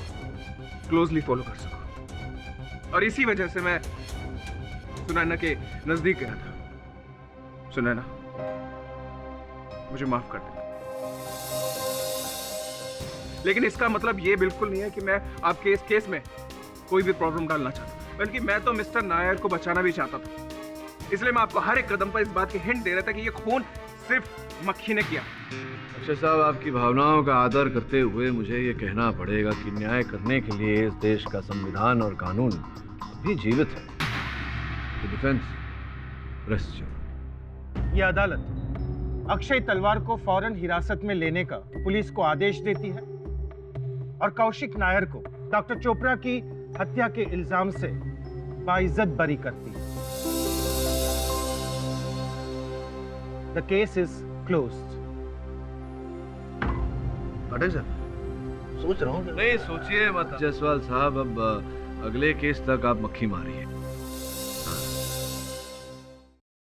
क्लोजली फॉलो कर सकूं। और इसी वजह से मैं सुनैना के नजदीक गया था। सुनैना, मुझे माफ कर दे, लेकिन इसका मतलब ये बिल्कुल नहीं है कि मैं आपके इस केस में कोई भी प्रॉब्लम डालना चाहता, बल्कि मैं तो मिस्टर नायर को बचाना भी चाहता था। इसलिए मैं आपको हर एक कदम पर इस बात की हिंट दे रहा था कि ये खून सिर्फ मक्खी ने किया। अक्षय साहब, आपकी भावनाओं का आदर करते हुए मुझे ये कहना पड़ेगा कि न्याय करने के लिए इस देश का संविधान और कानून भी जीवित है। Defence rest. यह अदालत अक्षय तलवार को फौरन हिरासत में लेने का पुलिस को आदेश देती है और कौशिक नायर को डॉक्टर चोपड़ा की हत्या के इल्जाम से बाइज्जत बरी करती है। The case is closed. पाठक साहब, सोच रहा हूँ। नहीं, सोचिए मत जायसवाल साहब, अब अगले केस तक आप मक्खी मारिए।